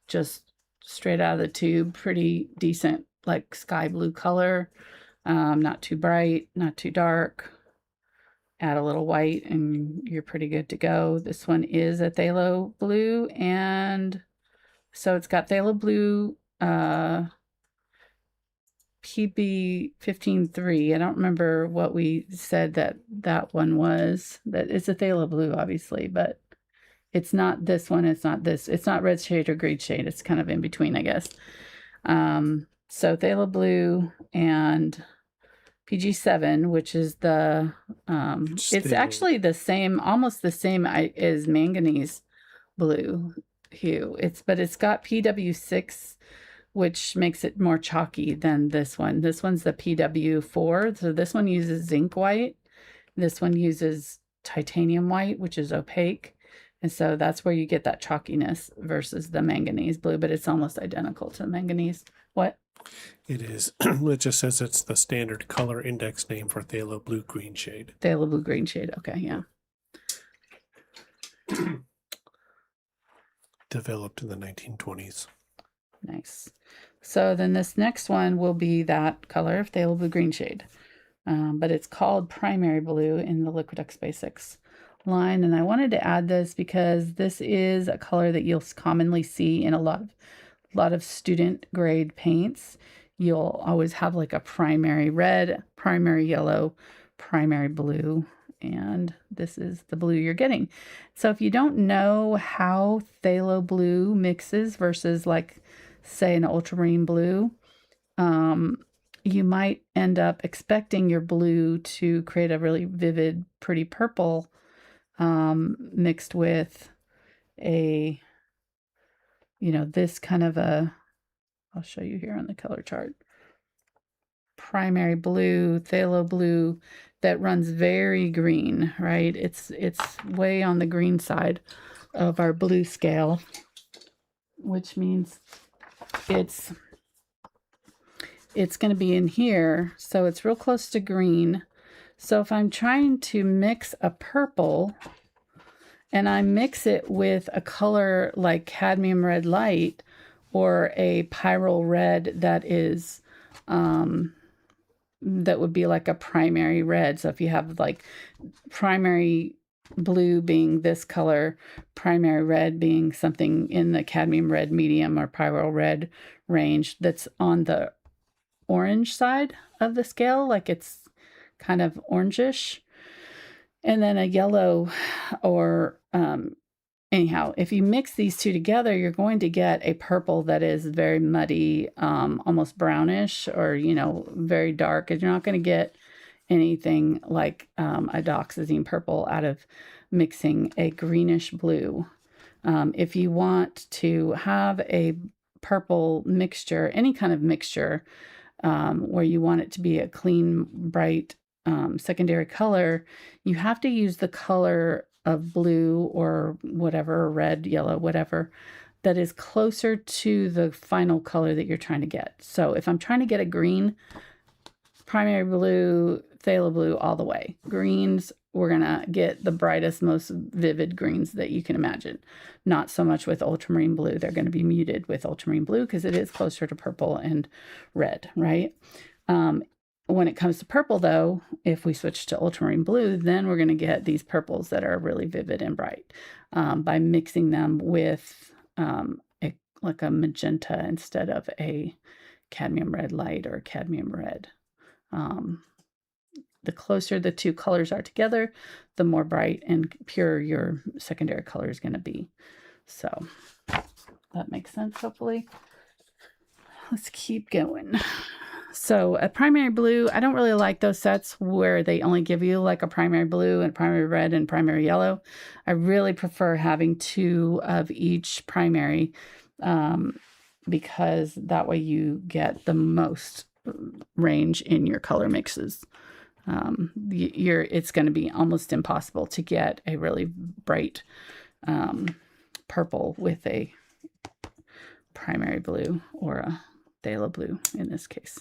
just straight out of the tube, pretty decent like sky blue color. Not too bright, not too dark. Add a little white and you're pretty good to go. This one is a Phthalo blue, and so it's got Phthalo blue PB 15.3. I don't remember what we said that one was. That it's a Phthalo blue, obviously, but it's not this one. It's not this. It's not red shade or green shade. It's kind of in between, I guess. So Phthalo blue and PG7, which is the it's actually the same, almost the same as manganese blue hue. But it's got PW6, which makes it more chalky than this one. This one's the PW4. So this one uses zinc white. This one uses titanium white, which is opaque. And so that's where you get that chalkiness versus the manganese blue, but it's almost identical to the manganese. What? It is. It just says it's the standard color index name for Phthalo blue green shade. Phthalo blue green shade. Okay, yeah. Developed in the 1920s. Nice. So then this next one will be that color, Phthalo blue green shade. But it's called Primary Blue in the Liquitex Basics line. And I wanted to add this because this is a color that you'll commonly see in a lot of student grade paints. You'll always have like a primary red, primary yellow, primary blue, and this is the blue you're getting. So if you don't know how phthalo blue mixes versus like say an ultramarine blue, you might end up expecting your blue to create a really vivid, pretty purple mixed with a, this kind of a, I'll show you here on the color chart, primary blue, phthalo blue, that runs very green, right? It's way on the green side of our blue scale, which means it's going to be in here, so it's real close to green. So if I'm trying to mix a purple and I mix it with a color like Cadmium Red Light or a Pyrrole red that is that would be like a primary red. So if you have like primary blue being this color, primary red being something in the cadmium red medium or Pyrrole red range that's on the orange side of the scale, like it's kind of orangish, and then a yellow or anyhow, if you mix these two together, you're going to get a purple that is very muddy, almost brownish, or, you know, very dark. And you're not going to get anything like a Dioxazine Purple out of mixing a greenish blue. If you want to have a purple mixture, any kind of mixture, where you want it to be a clean, bright secondary color, you have to use the color of blue or whatever, red, yellow, whatever, that is closer to the final color that you're trying to get. So if I'm trying to get a green, primary blue, phthalo blue all the way. Greens, we're going to get the brightest, most vivid greens that you can imagine. Not so much with ultramarine blue. They're going to be muted with ultramarine blue because it is closer to purple and red, right? When it comes to purple, though, if we switch to ultramarine blue, then we're going to get these purples that are really vivid and bright by mixing them with like a magenta instead of a cadmium red light or cadmium red. The closer the two colors are together, the more bright and pure your secondary color is going to be. So that makes sense, hopefully. Let's keep going. So a primary blue, I don't really like those sets where they only give you like a primary blue and primary red and primary yellow. I really prefer having two of each primary because that way you get the most range in your color mixes. It's going to be almost impossible to get a really bright purple with a primary blue or a phthalo blue in this case.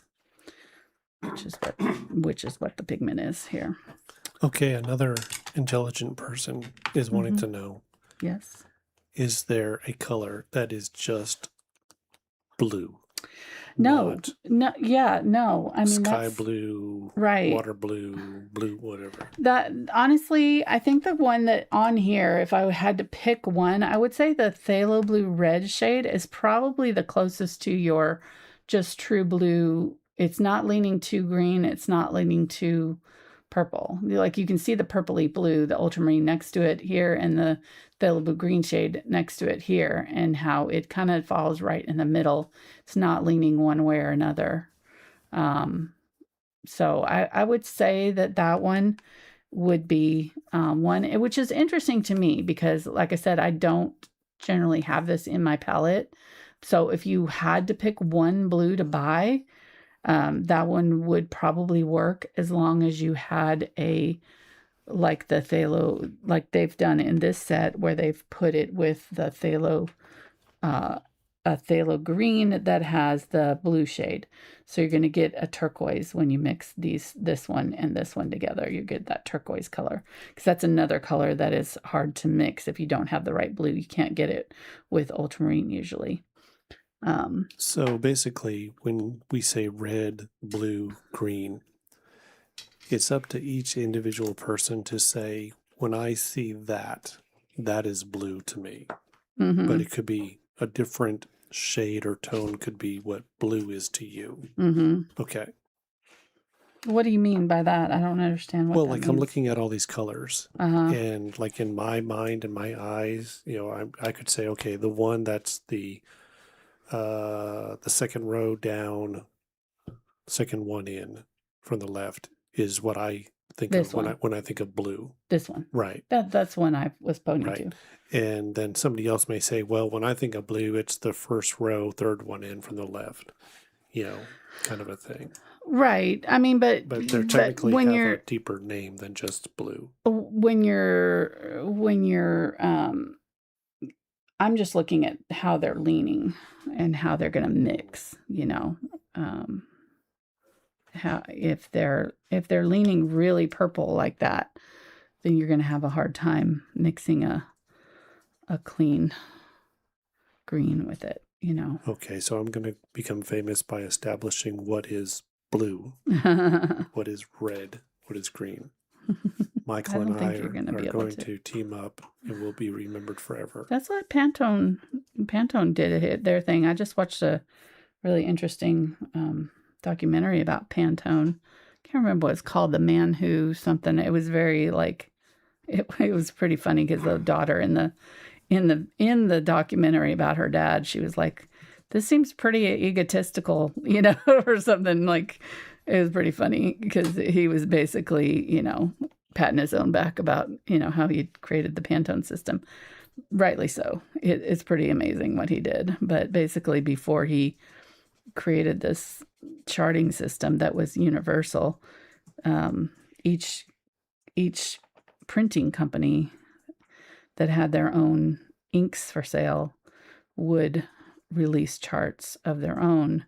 Which is what the pigment is here. Okay, another intelligent person is wanting to know. Yes. Is there a color that is just blue? No. Not No. Yeah. No. I mean, sky blue, right. Water blue, blue, whatever. That honestly, I think the one that on here, if I had to pick one, I would say the phthalo blue red shade is probably the closest to your just true blue. It's not leaning too green. It's not leaning too purple. Like you can see the purpley blue, the ultramarine next to it here, and the phthalo blue green shade next to it here, and how it kind of falls right in the middle. It's not leaning one way or another. So I would say that one would be one, which is interesting to me because, like I said, I don't generally have this in my palette. So if you had to pick one blue to buy, that one would probably work as long as you had like the phthalo, like they've done in this set where they've put it with the phthalo, a phthalo green that has the blue shade. So you're going to get a turquoise when you mix this one and this one together. You get that turquoise color because that's another color that is hard to mix if you don't have the right blue. You can't get it with ultramarine usually. So basically, when we say red, blue, green, it's up to each individual person to say, when I see that is blue to me. Mm-hmm. But it could be a different shade or tone, could be what blue is to you. Mm-hmm. Okay. What do you mean by that? I don't understand what that means. I'm looking at all these colors, and like in my mind and my eyes, I could say, okay, the one that's the second row down, second one in from the left is what I think of when I think of blue. This one. Right. That's one I was pointing to. And then somebody else may say, well, when I think of blue, it's the first row, third one in from the left. kind of a thing. Right. I mean, but they're technically when have you're a deeper name than just blue. when you're I'm just looking at how they're leaning and how they're going to mix, how if they're leaning really purple like that, then you're going to have a hard time mixing a clean green with it, Okay, so I'm going to become famous by establishing what is blue, what is red, what is green. Michael and I are going to team up and we'll be remembered forever. That's what Pantone did their thing. I just watched a really interesting documentary about Pantone. Can't remember what it's called, The Man Who something. It was very like it was pretty funny because the daughter in the documentary about her dad, she was like, this seems pretty egotistical, or something. Like, it was pretty funny because he was basically, patting his own back about, how he created the Pantone system. Rightly so. It's pretty amazing what he did. But basically, before he created this charting system that was universal, each printing company that had their own inks for sale would release charts of their own.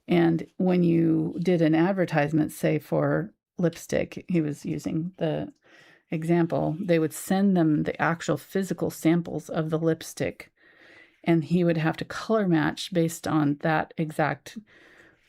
And when you did an advertisement, say for lipstick, he was using the example, they would send them the actual physical samples of the lipstick, and he would have to color match based on that exact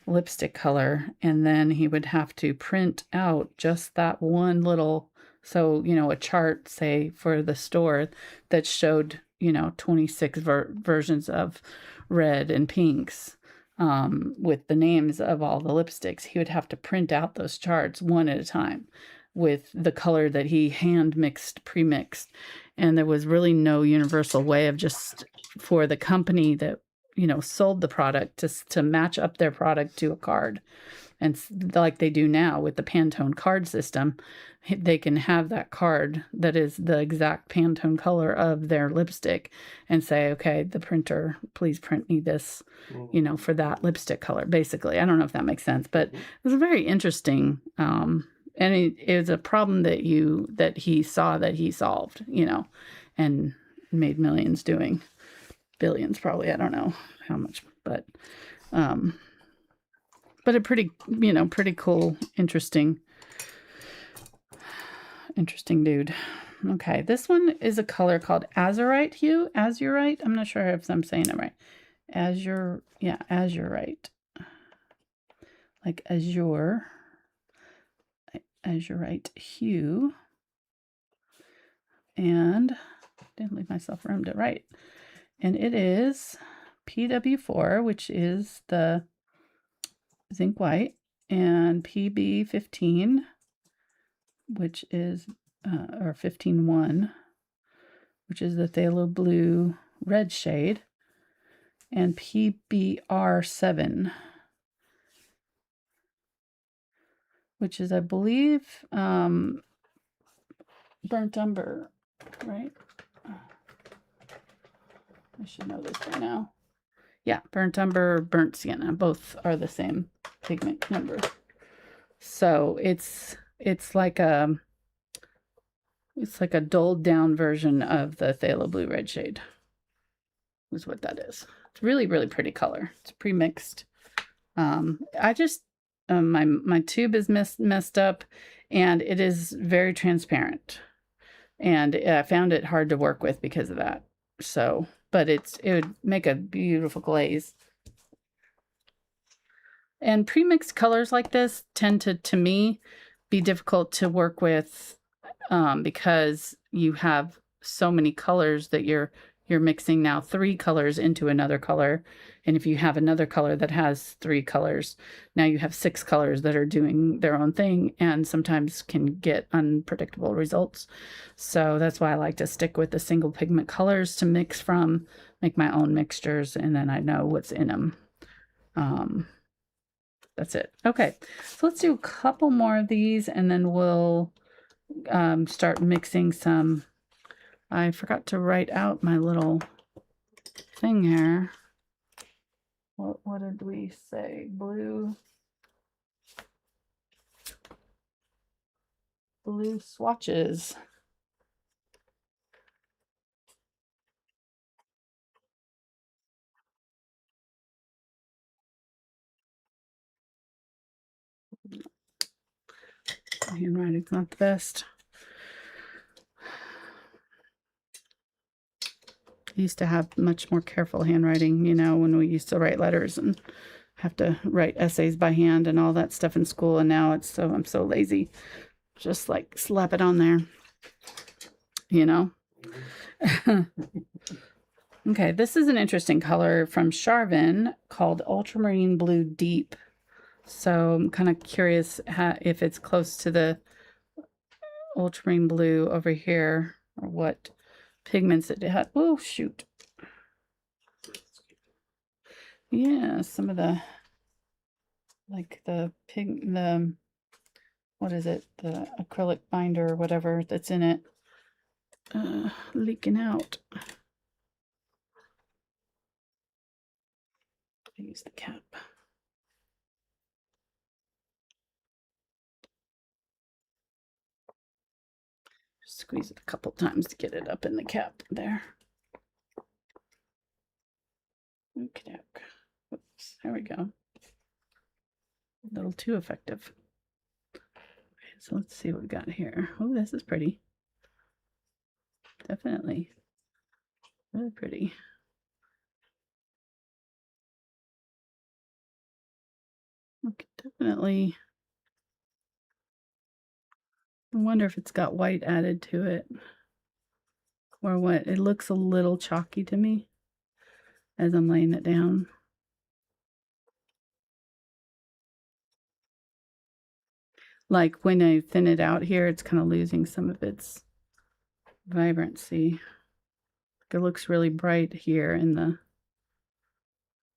lipstick color. And then he would have to print out just that one little, so, a chart, say, for the store that showed, 26 versions of red and pinks with the names of all the lipsticks. He would have to print out those charts one at a time with the color that he hand mixed, pre-mixed. And there was really no universal way of just for the company that, sold the product to match up their product to a card. And like they do now with the Pantone card system, they can have that card that is the exact Pantone color of their lipstick and say, okay, the printer, please print me this, for that lipstick color, basically. I don't know if that makes sense, but it was very interesting. And it was a problem that he saw that he solved, and made millions doing. Billions, probably. I don't know how much, but a pretty cool, interesting dude. Okay, this one is a color called Azurite Hue. Azurite. I'm not sure if I'm saying it right. Azurite. Like azure. Azurite Hue. And didn't leave myself room to write. And it is PW4, which is the zinc white, and PB15, which is, or 15-1, which is the phthalo blue red shade, and PBR7, which is, I believe, burnt umber, right? I should know this by now. Yeah, burnt umber, burnt sienna, both are the same pigment number. So it's like a dulled down version of the phthalo blue red shade. Is what that is. It's really, really pretty color. It's pre-mixed. I just my tube is messed up, and it is very transparent, and I found it hard to work with because of that. So, but it would make a beautiful glaze. And pre-mixed colors like this tend to me, be difficult to work with because you have so many colors that you're mixing now 3 colors into another color. And if you have another color that has 3 colors, now you have 6 colors that are doing their own thing and sometimes can get unpredictable results. So that's why I like to stick with the single pigment colors to mix from, make my own mixtures, and then I know what's in them. That's it. Okay, so let's do a couple more of these and then we'll start mixing some. I forgot to write out my little thing here. what did we say? Blue swatches. My handwriting's not the best. I used to have much more careful handwriting, you know, when we used to write letters and have to write essays by hand and all that stuff in school. And now it's so, I'm so lazy. Just like slap it on there, you know. Okay, this is an interesting color from Charvin called Ultramarine Blue Deep. So I'm kind of curious if it's close to the ultramarine blue over here, or what pigments it had. Oh, shoot. Yeah, some of the, like the what is it? The acrylic binder or whatever that's in it, leaking out. Use the cap. Squeeze it a couple times to get it up in the cap there. Okay. Oops, there we go. A little too effective. Okay, so let's see what we got here. Oh, this is pretty. Definitely. Really pretty. Okay, definitely. I wonder if it's got white added to it. Or what? It looks a little chalky to me as I'm laying it down. Like when I thin it out here, it's kind of losing some of its vibrancy. It looks really bright here in the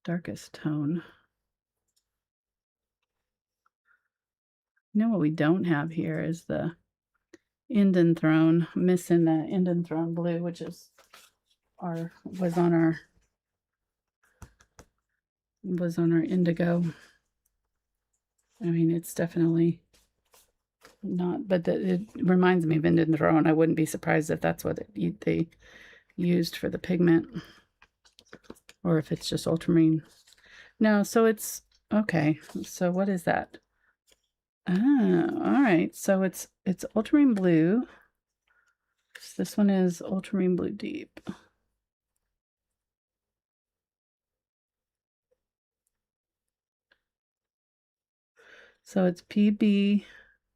darkest tone. You know what we don't have here is the Indian Throne. I'm missing the Indian Throne blue, which is was on our indigo. I mean, it's definitely not, but it reminds me of Indian Throne. I wouldn't be surprised if that's what they used for the pigment, or if it's just ultramarine. No, so it's okay. So what is that? Ah, all right. So it's ultramarine blue. So this one is ultramarine blue deep. So it's PB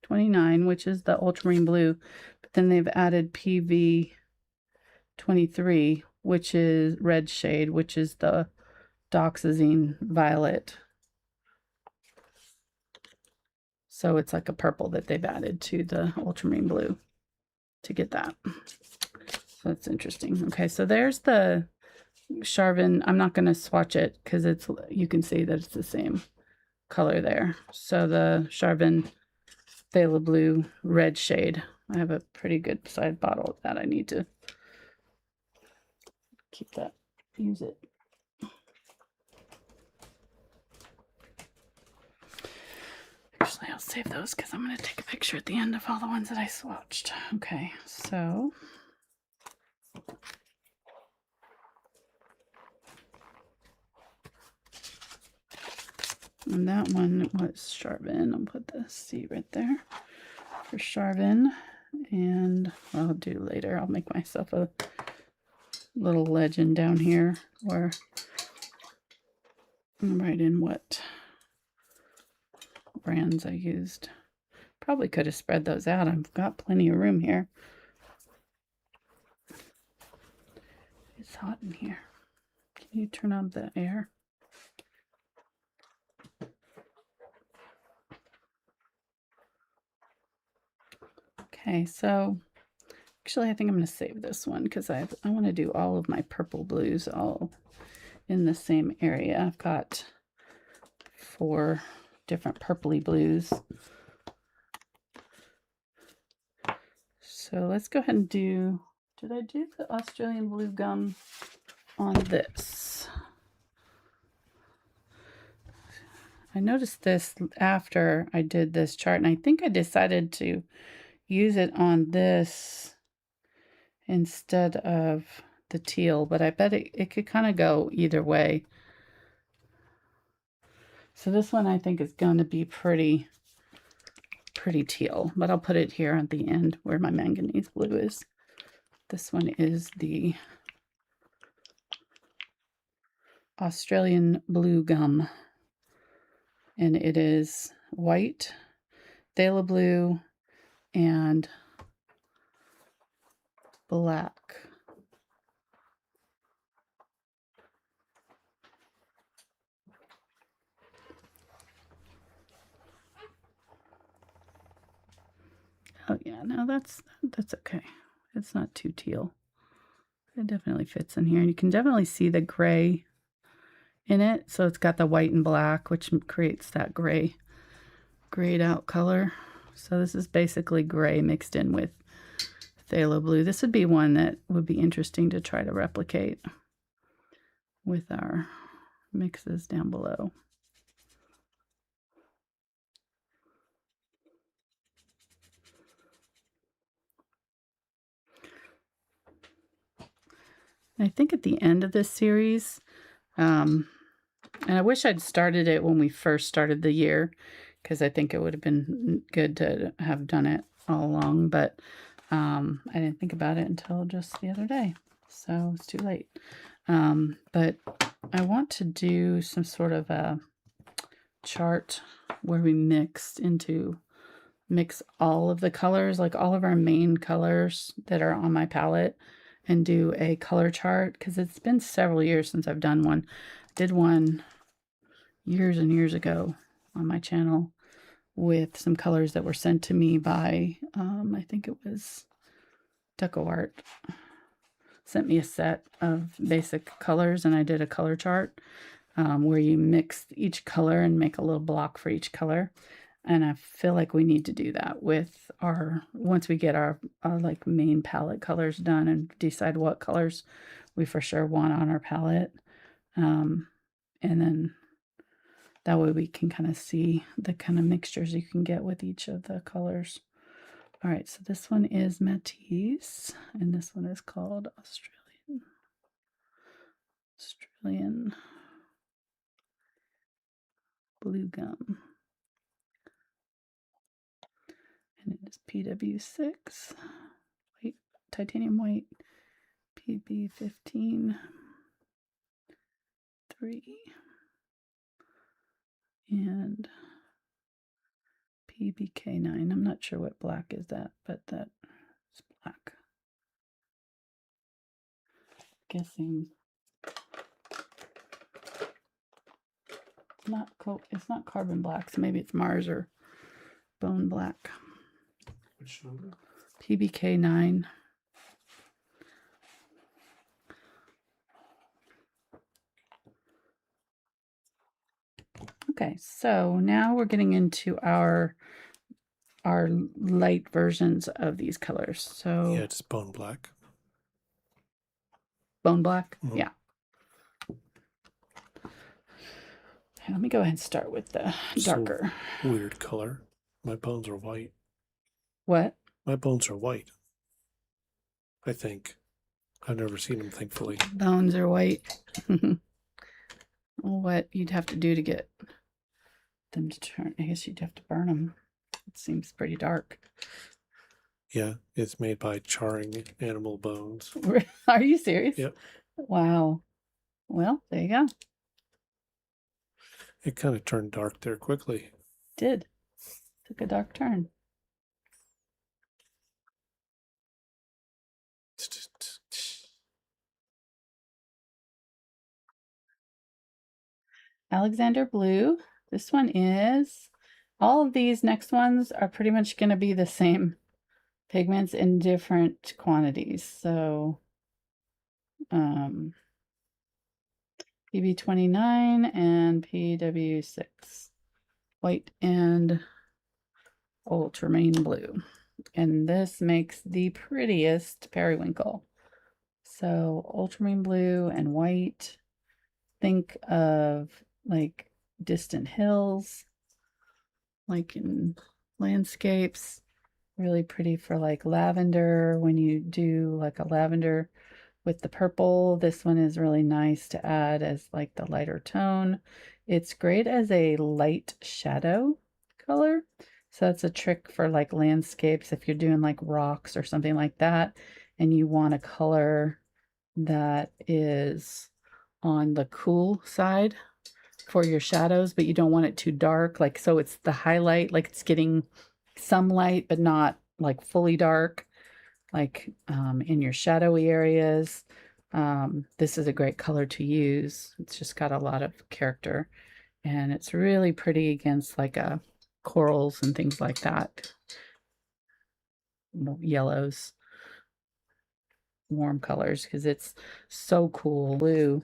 29, which is the ultramarine blue, but then they've added PV 23, which is red shade, which is the Dioxazine violet. So it's like a purple that they've added to the ultramarine blue to get that. So that's interesting. Okay, so there's the Charvin. I'm not going to swatch it because you can see that it's the same color there. So the Charvin Phthalo blue red shade. I have a pretty good sized bottle of that. I need to keep that, use it. Actually, I'll save those because I'm going to take a picture at the end of all the ones that I swatched. Okay, so and that one was Charvin. I'll put the C right there for Charvin, and I'll do later. I'll make myself a little legend down here where I'm write in what brands I used. Probably could have spread those out. I've got plenty of room here. It's hot in here. Can you turn on the air? Okay, so actually I think I'm going to save this one because I want to do all of my purple blues all in the same area. I've got 4 different purpley blues. So let's go ahead and do, did I do the Australian blue gum on this? I noticed this after I did this chart, and I think I decided to use it on this instead of the teal, but I bet it could kind of go either way. So this one I think is going to be pretty teal, but I'll put it here at the end where my manganese blue is. This one is the Australian Blue Gum, and it is white, phthalo blue, and black. Oh yeah, no, that's okay. It's not too teal. It definitely fits in here, and you can definitely see the gray in it. So it's got the white and black, which creates that grayed out color. So this is basically gray mixed in with phthalo blue. This would be one that would be interesting to try to replicate with our mixes down below. I think at the end of this series, and I wish I'd started it when we first started the year, because I think it would have been good to have done it all along, but I didn't think about it until just the other day, so it's too late. But I want to do some sort of a chart where we mix all of the colors, like all of our main colors that are on my palette, and do a color chart, because it's been several years since I've done one. I did one years and years ago on my channel with some colors that were sent to me by I think it was Deco Art. Sent me a set of basic colors, and I did a color chart where you mix each color and make a little block for each color. And I feel like we need to do that with once we get our like main palette colors done and decide what colors we for sure want on our palette. And then that way we can kind of see the kind of mixtures you can get with each of the colors. All right, so this one is Matisse, and this one is called Australian Blue Gum. And it is PW6, white, titanium white, PB15, 3, and PBK9. I'm not sure what black is that, but that is black. Guessing it's not carbon black, so maybe it's Mars or bone black. Which number? PBK9. Okay, so now we're getting into our light versions of these colors. So yeah, it's bone black. Bone black? Mm-hmm. Yeah. Okay, let me go ahead and start with the darker. So weird color. My bones are white. What? My bones are white. I think. I've never seen them, thankfully. Bones are white. What you'd have to do to get them to turn, I guess you'd have to burn them. It seems pretty dark. Yeah, it's made by charring animal bones. Are you serious? Yep. Wow. Well, there you go. It kind of turned dark there quickly. Did. Took a dark turn. Alexander Blue. This one is, all of these next ones are pretty much going to be the same pigments in different quantities. So PB29 and PW6, white and ultramarine blue. And this makes the prettiest periwinkle. So ultramarine blue and white. Think of like distant hills, like in landscapes. Really pretty for like lavender, when you do like a lavender with the purple. This one is really nice to add as like the lighter tone. It's great as a light shadow color. So that's a trick for like landscapes if you're doing like rocks or something like that, and you want a color that is on the cool side for your shadows, but you don't want it too dark. Like, so it's the highlight, like it's getting some light, but not like fully dark, like in your shadowy areas. This is a great color to use. It's just got a lot of character, and it's really pretty against like corals and things like that. Yellows, warm colors, because it's so cool. Blue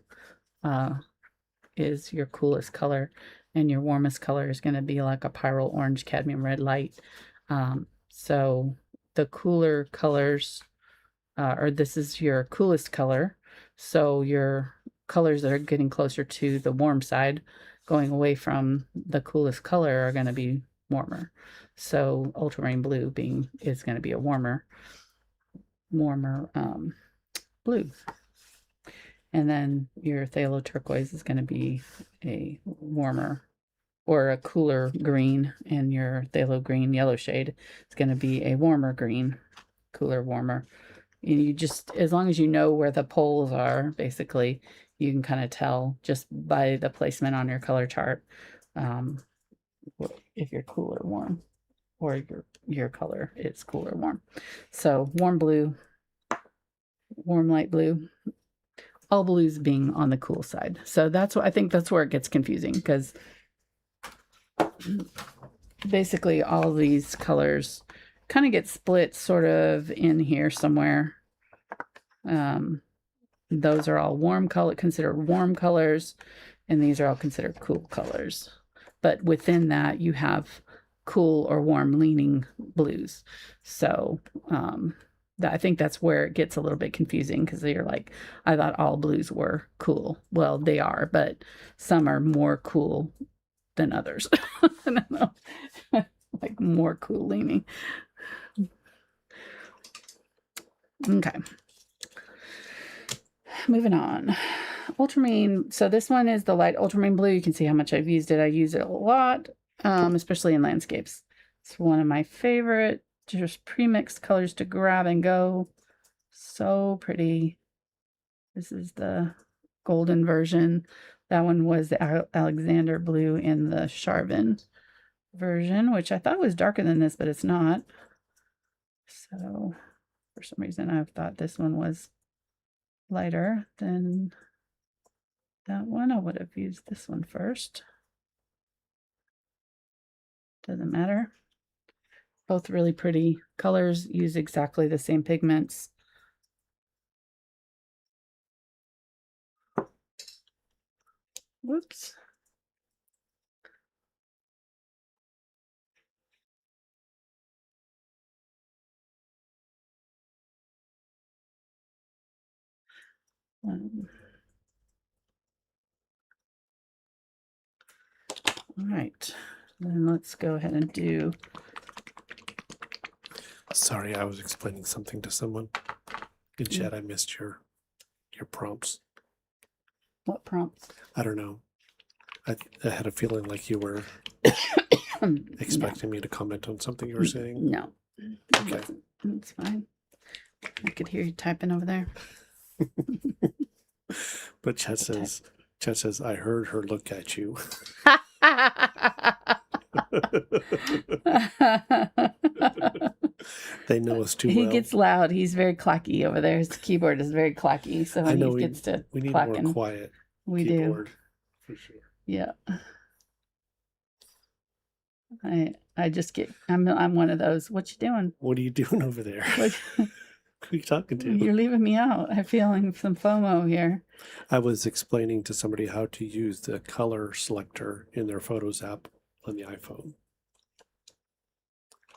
is your coolest color, and your warmest color is going to be like a Pyrrole orange cadmium red light. So the cooler colors, or this is your coolest color, so your colors that are getting closer to the warm side, going away from the coolest color, are going to be warmer. So ultramarine blue is going to be a warmer blue. And then your phthalo turquoise is going to be a warmer or a cooler green, and your phthalo green yellow shade is going to be a warmer green, cooler, warmer. And you just, as long as you know where the poles are, basically, you can kind of tell just by the placement on your color chart if you're cool or warm, or your color is cool or warm. So warm blue, warm light blue, all blues being on the cool side. So that's what I think, that's where it gets confusing, because basically all these colors kind of get split sort of in here somewhere. Those are all considered warm colors, and these are all considered cool colors. But within that, you have cool or warm leaning blues. So I think that's where it gets a little bit confusing, because you're like, I thought all blues were cool. Well, they are, but some are more cool than others. I don't know. Like more cool leaning. Okay. Moving on. Ultramarine. So this one is the light ultramarine blue. You can see how much I've used it. I use it a lot, especially in landscapes. It's one of my favorite just pre-mixed colors to grab and go. So pretty. This is the golden version. That one was the Alexander blue in the Charvin version, which I thought was darker than this, but it's not. So for some reason I thought this one was lighter than that one. I would have used this one first. Doesn't matter. Both really pretty colors, use exactly the same pigments. Whoops. All right, then let's go ahead and do. Sorry, I was explaining something to someone in chat. I missed your prompts. What prompts? I don't know. I had a feeling like you were expecting me to comment on something you were saying. No. Okay. It's fine. I could hear you typing over there. But Chet says, I heard her look at you. They know us too well. He gets loud. He's very clacky over there. His keyboard is very clacky. So when he gets to we need clacking, more quiet we keyboard, do. for sure. Yeah. I just get, I'm one of those. What you doing? What are you doing over there? Who are you talking to? You're leaving me out. I'm feeling some FOMO here. I was explaining to somebody how to use the color selector in their Photos app on the iPhone.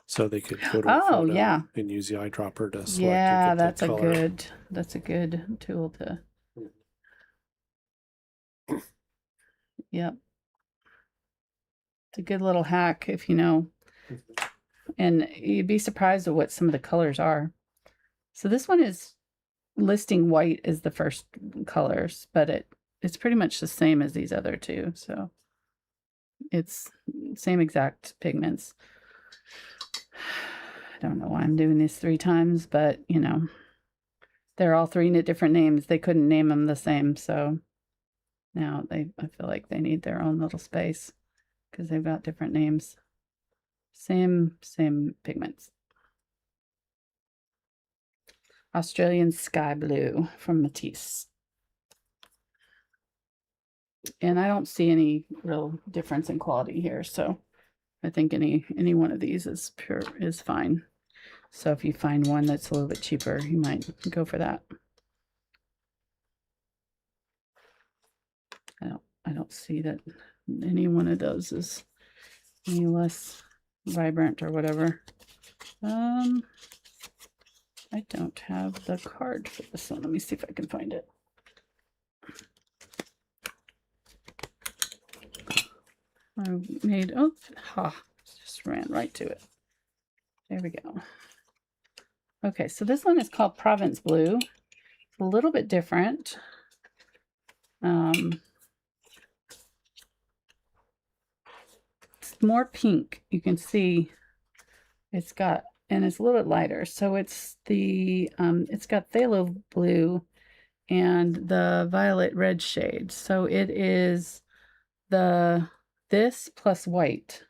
So they could go to a photo and use the eyedropper to select. Yeah, that's a good tool to. Yep. It's a good little hack if you know. And you'd be surprised at what some of the colors are. So this one is listing white as the first colors, but it's pretty much the same as these other two. So it's same exact pigments. I don't know why I'm doing this 3 times, but you know, they're all 3 different names. They couldn't name them the same, so now I feel like they need their own little space because they've got different names. Same pigments. Australian Sky Blue from Matisse. And I don't see any real difference in quality here, so I think any one of these is fine. So if you find one that's a little bit cheaper, you might go for that. I don't see that any one of those is any less vibrant or whatever. I don't have the card for this one. Let me see if I can find it. I made, just ran right to it. There we go. Okay, so this one is called Provence Blue. A little bit different. It's more pink. You can see it's got, and it's a little bit lighter. So it's the, it's got phthalo blue and the violet red shade. So it is this plus white.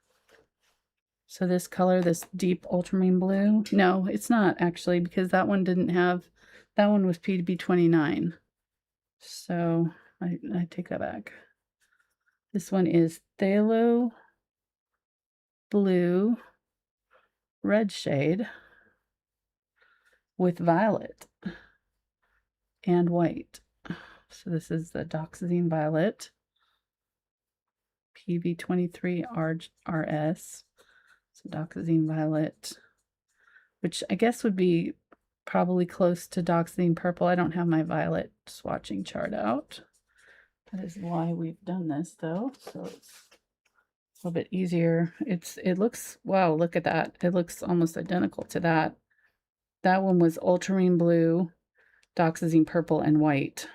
So this color, this deep ultramarine blue. No, it's not actually, because that one didn't have, that one was PB29. So I take that back. This one is phthalo blue red shade with violet and white. So this is the Dioxazine Violet PB23 RS. So Dioxazine Violet, which I guess would be probably close to Dioxazine Purple. I don't have my violet swatching chart out. That is why we've done this though. So it's a little bit easier. It looks, wow, look at that. It looks almost identical to that. That one was Ultramarine Blue, Dioxazine Purple, and white.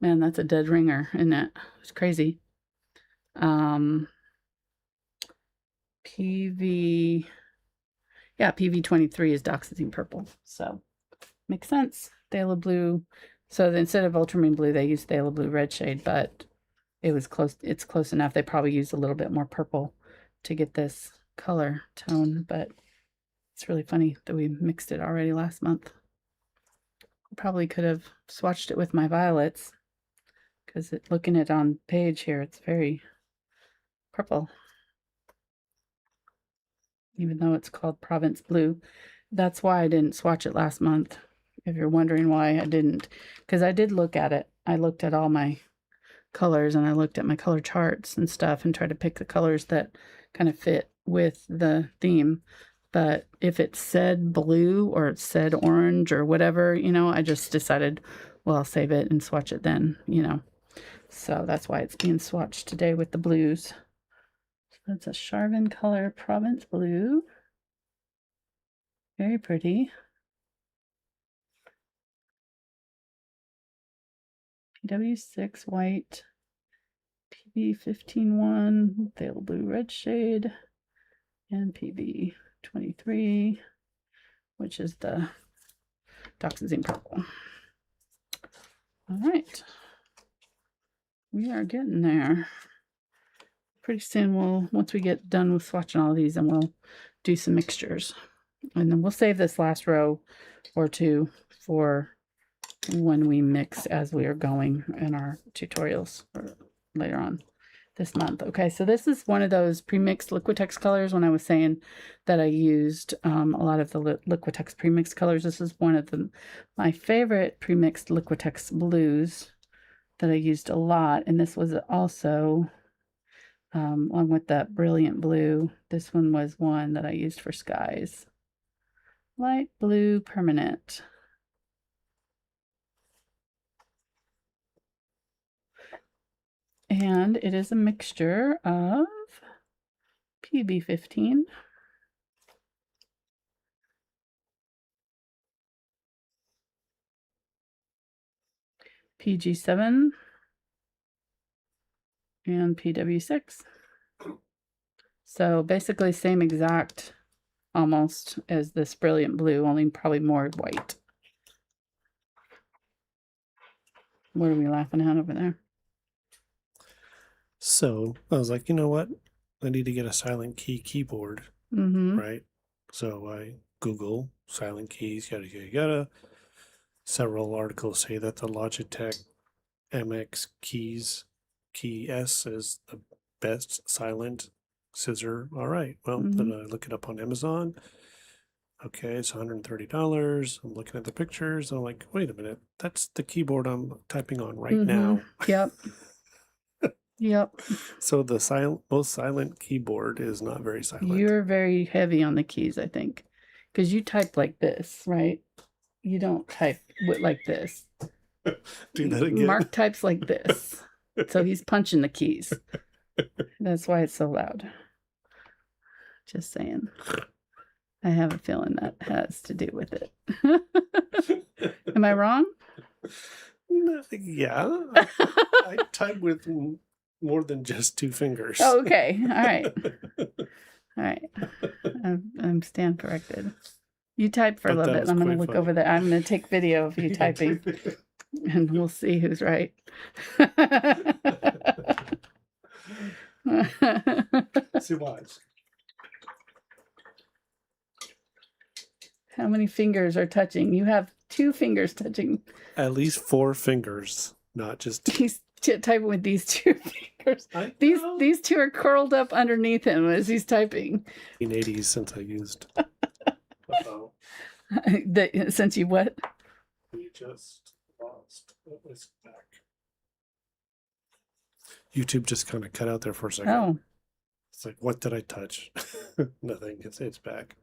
Man, that's a dead ringer, isn't it? It's crazy. PV23 is Dioxazine Purple, so makes sense. Phthalo Blue. So instead of Ultramarine Blue, they used Phthalo Blue red shade, but it was close. It's close enough. They probably used a little bit more purple to get this color tone, but it's really funny that we mixed it already last month. Probably could have swatched it with my violets, because looking at it on page here, it's very purple. Even though it's called Provence Blue. That's why I didn't swatch it last month. If you're wondering why I didn't, because I did look at it. I looked at all my colors and I looked at my color charts and stuff and tried to pick the colors that kind of fit with the theme. But if it said blue or it said orange or whatever, you know, I just decided, well, I'll save it and swatch it then, you know. So that's why it's being swatched today with the blues. So that's a Charvin color Provence Blue. Very pretty. PW6 white, PB15-1, Phthalo Blue red shade, and PB23, which is the Dioxazine Purple. All right, we are getting there. Pretty soon once we get done with swatching all of these, then we'll do some mixtures. And then we'll save this last row or two for when we mix as we are going in our tutorials or later on this month. Okay, so this is one of those pre-mixed Liquitex colors. When I was saying that I used a lot of the Liquitex pre-mixed colors, this is one of my favorite pre-mixed Liquitex blues that I used a lot. And this was also along with that brilliant blue. This one was one that I used for skies. Light blue permanent. And it is a mixture of PB15. PG7 and PW6. So basically same exact almost as this brilliant blue, only probably more white. What are we laughing at over there? So I was like, you know what? I need to get a silent key keyboard, right? So I Google silent keys, yada, yada, yada. Several articles say that the Logitech MX keys, key S is the best silent scissor. All right. Well, then I look it up on Amazon. Okay, it's $130. I'm looking at the pictures. And I'm like, wait a minute. That's the keyboard I'm typing on right now. Yep. Yep. So the most silent keyboard is not very silent. You're very heavy on the keys, I think, because you type like this, right? You don't type like this. Do that again. Mark types like this. So he's punching the keys. That's why it's so loud. Just saying. I have a feeling that has to do with it. Am I wrong? Yeah. I type with more than just two fingers. Oh, okay. All right. All right. I'm stand corrected. You type for a little bit. I'm going to look over there. I'm going to take video of you typing. And we'll see who's right. See, watch. How many fingers are touching? You have 2 fingers touching. At least 4 fingers, not just 2. He's typing with these 2 fingers. These 2 are curled up underneath him as he's typing. 1980s since I used. Since you what? We just lost. It was back. YouTube just kind of cut out there for a second. Oh. It's like, what did I touch? Nothing. It's back.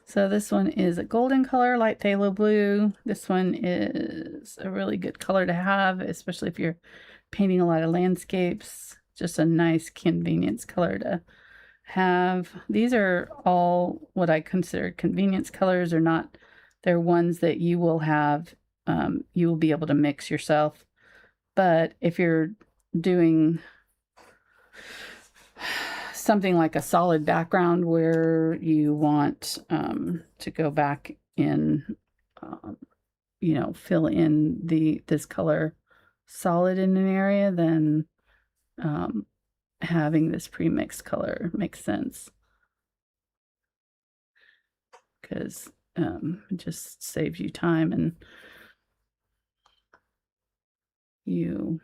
So this one is a golden color, light phthalo blue. This one is a really good color to have, especially if you're painting a lot of landscapes. Just a nice convenience color to have. These are all what I consider convenience colors, or not. They're ones that you will have, you will be able to mix yourself. But if you're doing something like a solid background where you want to go back in, you know, fill in this color solid in an area, then having this pre-mixed color makes sense, because it just saves you time, and you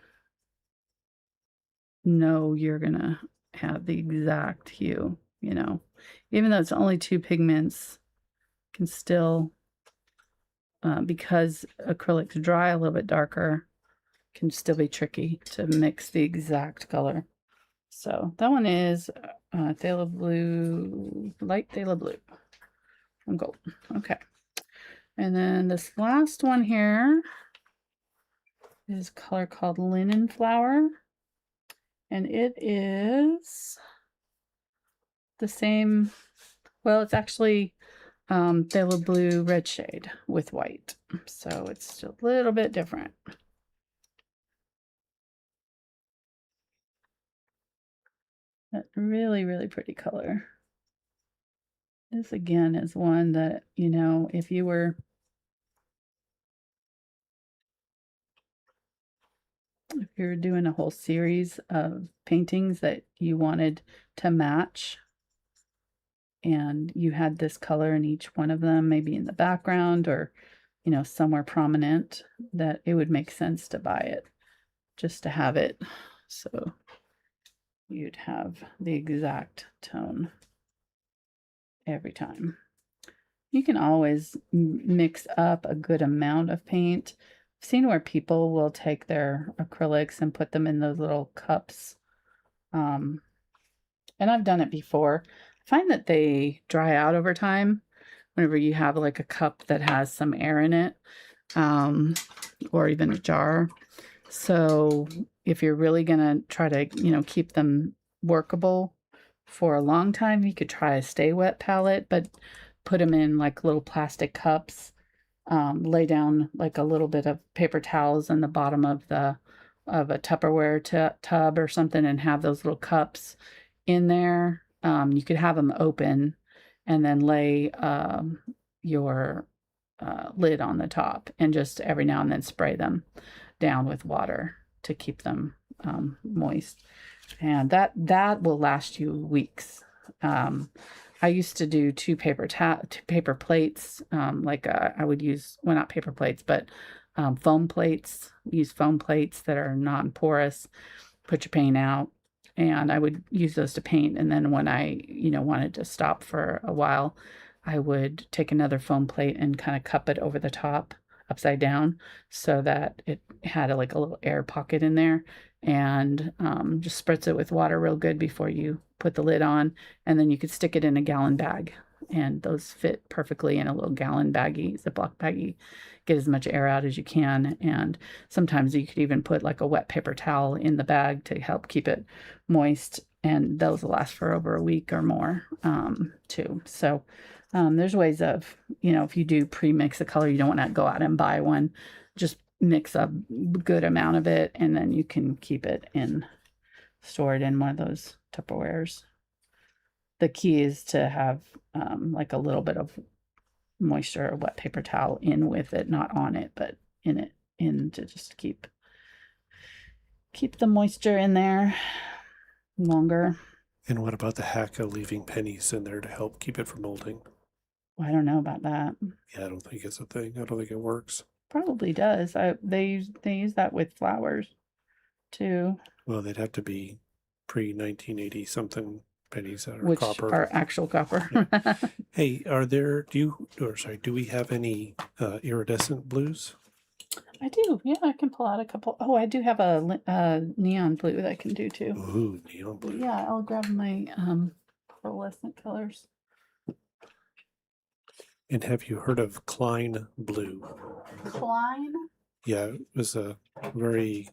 know you're gonna have the exact hue, you know, even though it's only 2 pigments, can still, because acrylics dry a little bit darker, can still be tricky to mix the exact color. So that one is phthalo blue, light phthalo blue and gold. Okay. And then this last one here is a color called Linen Flower. And it is the same, well, it's actually phthalo blue red shade with white. So it's still a little bit different. That really, really pretty color. This again is one that, you know, if you were doing a whole series of paintings that you wanted to match, and you had this color in each one of them, maybe in the background or, you know, somewhere prominent, that it would make sense to buy it just to have it. So you'd have the exact tone every time. You can always mix up a good amount of paint. I've seen where people will take their acrylics and put them in those little cups. And I've done it before. I find that they dry out over time whenever you have like a cup that has some air in it. or even a jar. So if you're really going to try to, keep them workable for a long time, you could try a stay wet palette, but put them in like little plastic cups. Lay down like a little bit of paper towels in the bottom of a Tupperware tub or something, and have those little cups in there. You could have them open and then lay your lid on the top, and just every now and then spray them down with water to keep them moist, and that will last you weeks. I used to do two paper plates, I would use, well, not paper plates, but foam plates. Use foam plates that are non-porous. Put your paint out, and I would use those to paint. And then when I, wanted to stop for a while, I would take another foam plate and kind of cup it over the top, upside down, so that it had a little air pocket in there, and just spritz it with water real good before you put the lid on, and then you could stick it in a gallon bag, and those fit perfectly in a little gallon baggie, Ziploc baggie. Get as much air out as you can, and sometimes you could even put like a wet paper towel in the bag to help keep it moist, and those will last for over a week or more too. So there's ways of, if you do pre-mix a color, you don't want to go out and buy one. Just mix a good amount of it, and then you can keep it stored in one of those Tupperwares. The key is to have like a little bit of moisture or wet paper towel in with it, not on it, but in to just keep the moisture in there longer. And what about the hack of leaving pennies in there to help keep it from molding? Well, I don't know about that. Yeah, I don't think it's a thing. I don't think it works. Probably does. They use that with flowers too. Well, they'd have to be pre-1980 something pennies that are Which copper. are actual copper. Hey, do we have any iridescent blues? I do. Yeah, I can pull out a couple. Oh, I do have a neon blue that I can do too. Ooh, neon blue. Yeah, I'll grab my pearlescent colors. And have you heard of Klein Blue? Klein? Yeah, it was a very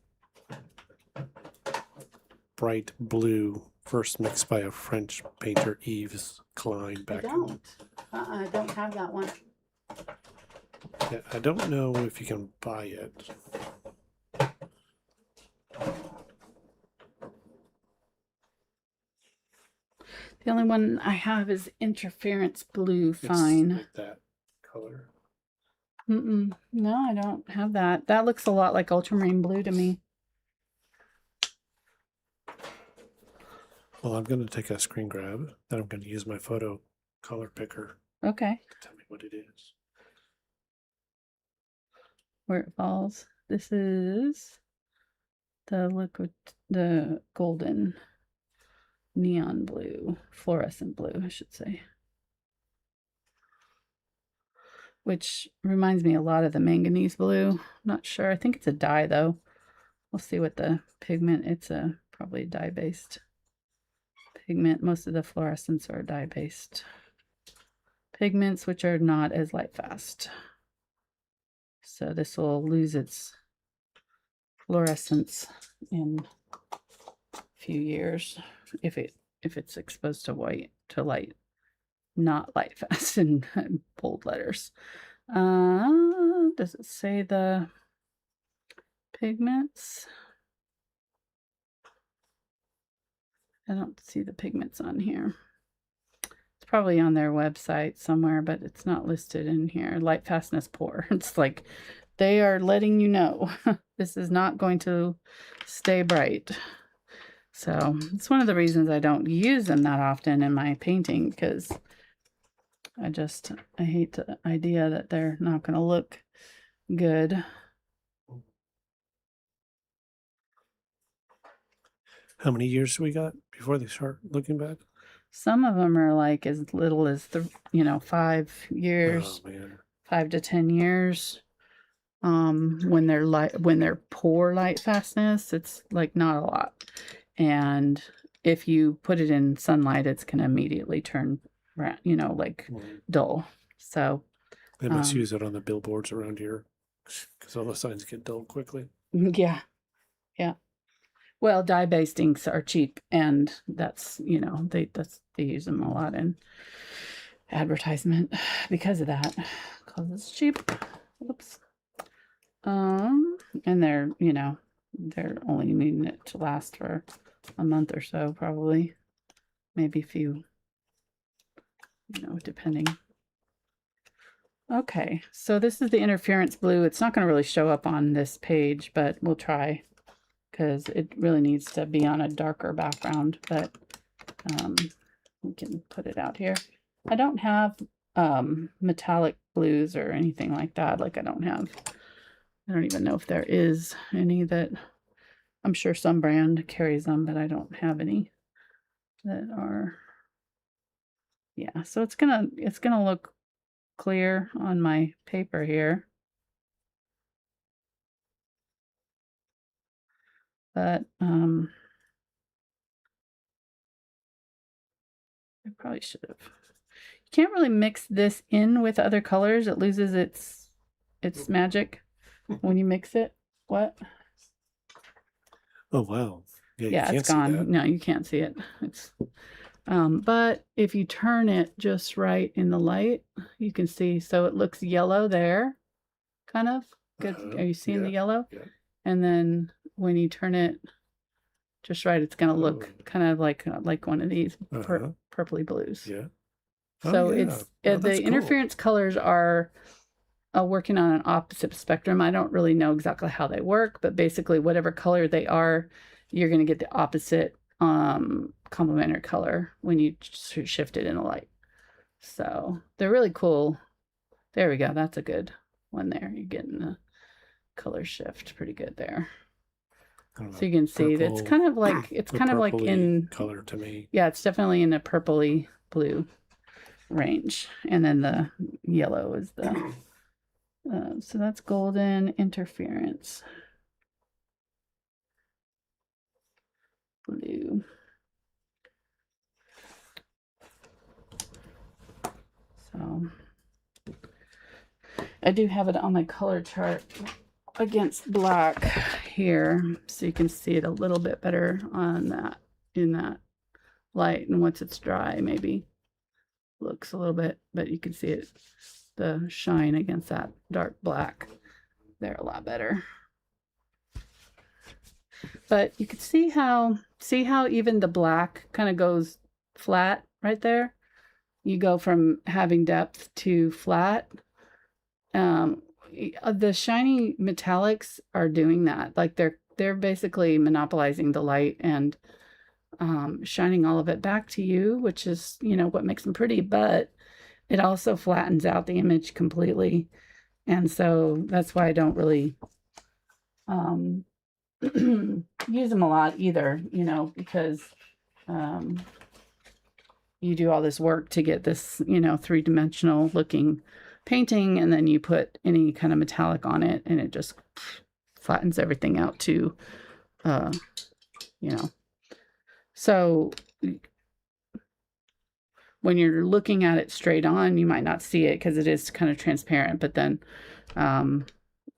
bright blue, first mixed by a French painter, Yves Klein. I don't have that one. Yeah, I don't know if you can buy it. The only one I have is Interference Blue Fine. It's like that color. No, I don't have that. That looks a lot like Ultramarine Blue to me. Well, I'm going to take a screen grab. Then I'm going to use my photo color picker. Okay. Tell me what it is. Where it falls. This is the golden neon blue, fluorescent blue, I should say. Which reminds me a lot of the manganese blue. Not sure. I think it's a dye though. We'll see what the pigment. It's probably dye-based pigment. Most of the fluorescents are dye-based pigments, which are not as light fast. So this will lose its fluorescence in a few years if it's exposed to light, not light fast in bold letters. Does it say the pigments? I don't see the pigments on here. It's probably on their website somewhere, but it's not listed in here. Light fastness poor. It's like they are letting you know this is not going to stay bright. So it's one of the reasons I don't use them that often in my painting, because I hate the idea that they're not going to look good. How many years do we got before they start looking bad? Some of them are like as little as 5 years, Oh, man. 5 to 10 years. When they're poor light fastness, it's like not a lot. And if you put it in sunlight, it's gonna immediately turn dull. So they must use it on the billboards around here. Because all the signs get dull quickly. Yeah. Yeah. Well, dye bastings are cheap, and that's, you know, they use them a lot in advertisement because of that, because it's cheap. Oops. And they're, you know, they're only needing it to last for a month or so, probably, maybe a few, you know, depending. Okay, so this is the interference blue. It's not going to really show up on this page, but we'll try, because it really needs to be on a darker background, but we can put it out here. I don't have metallic blues or anything like that. Like I don't even know if there is any that, I'm sure some brand carries them, but I don't have any that are, yeah. So it's gonna look clear on my paper here. But I probably should have. You can't really mix this in with other colors. It loses its magic when you mix it. What? Oh wow. Yeah, Yeah, it's gone. No, you can't see it. It's but if you turn it just right in the light, you can see. So it looks yellow there, kind of. Good. Are you seeing the yellow? Yeah. And then when you turn it just right, it's gonna look kind of like one of these purpley blues. Yeah. So it's the interference colors are working on an opposite spectrum. I don't really know exactly how they work, but basically whatever color they are, you're going to get the opposite complementary color when you shift it in the light. So they're really cool. There we go. That's a good one there. You're getting the color shift pretty good there. So you can see that it's kind of like in color to me. Yeah, it's definitely in a purpley blue range, and then the yellow is the so that's golden interference blue. So I do have it on my color chart against black here, so you can see it a little bit better on that, in that light, and once it's dry maybe looks a little bit, but you can see it, the shine against that dark black there a lot better. But you can see how even the black kind of goes flat right there. You go from having depth to flat. The shiny metallics are doing that. Like they're basically monopolizing the light and shining all of it back to you, which is, you know, what makes them pretty, but it also flattens out the image completely. And so that's why I don't really use them a lot either, you know, because you do all this work to get this, you know, three-dimensional looking painting, and then you put any kind of metallic on it and it just flattens everything out to you know. So when you're looking at it straight on, you might not see it because it is kind of transparent, but then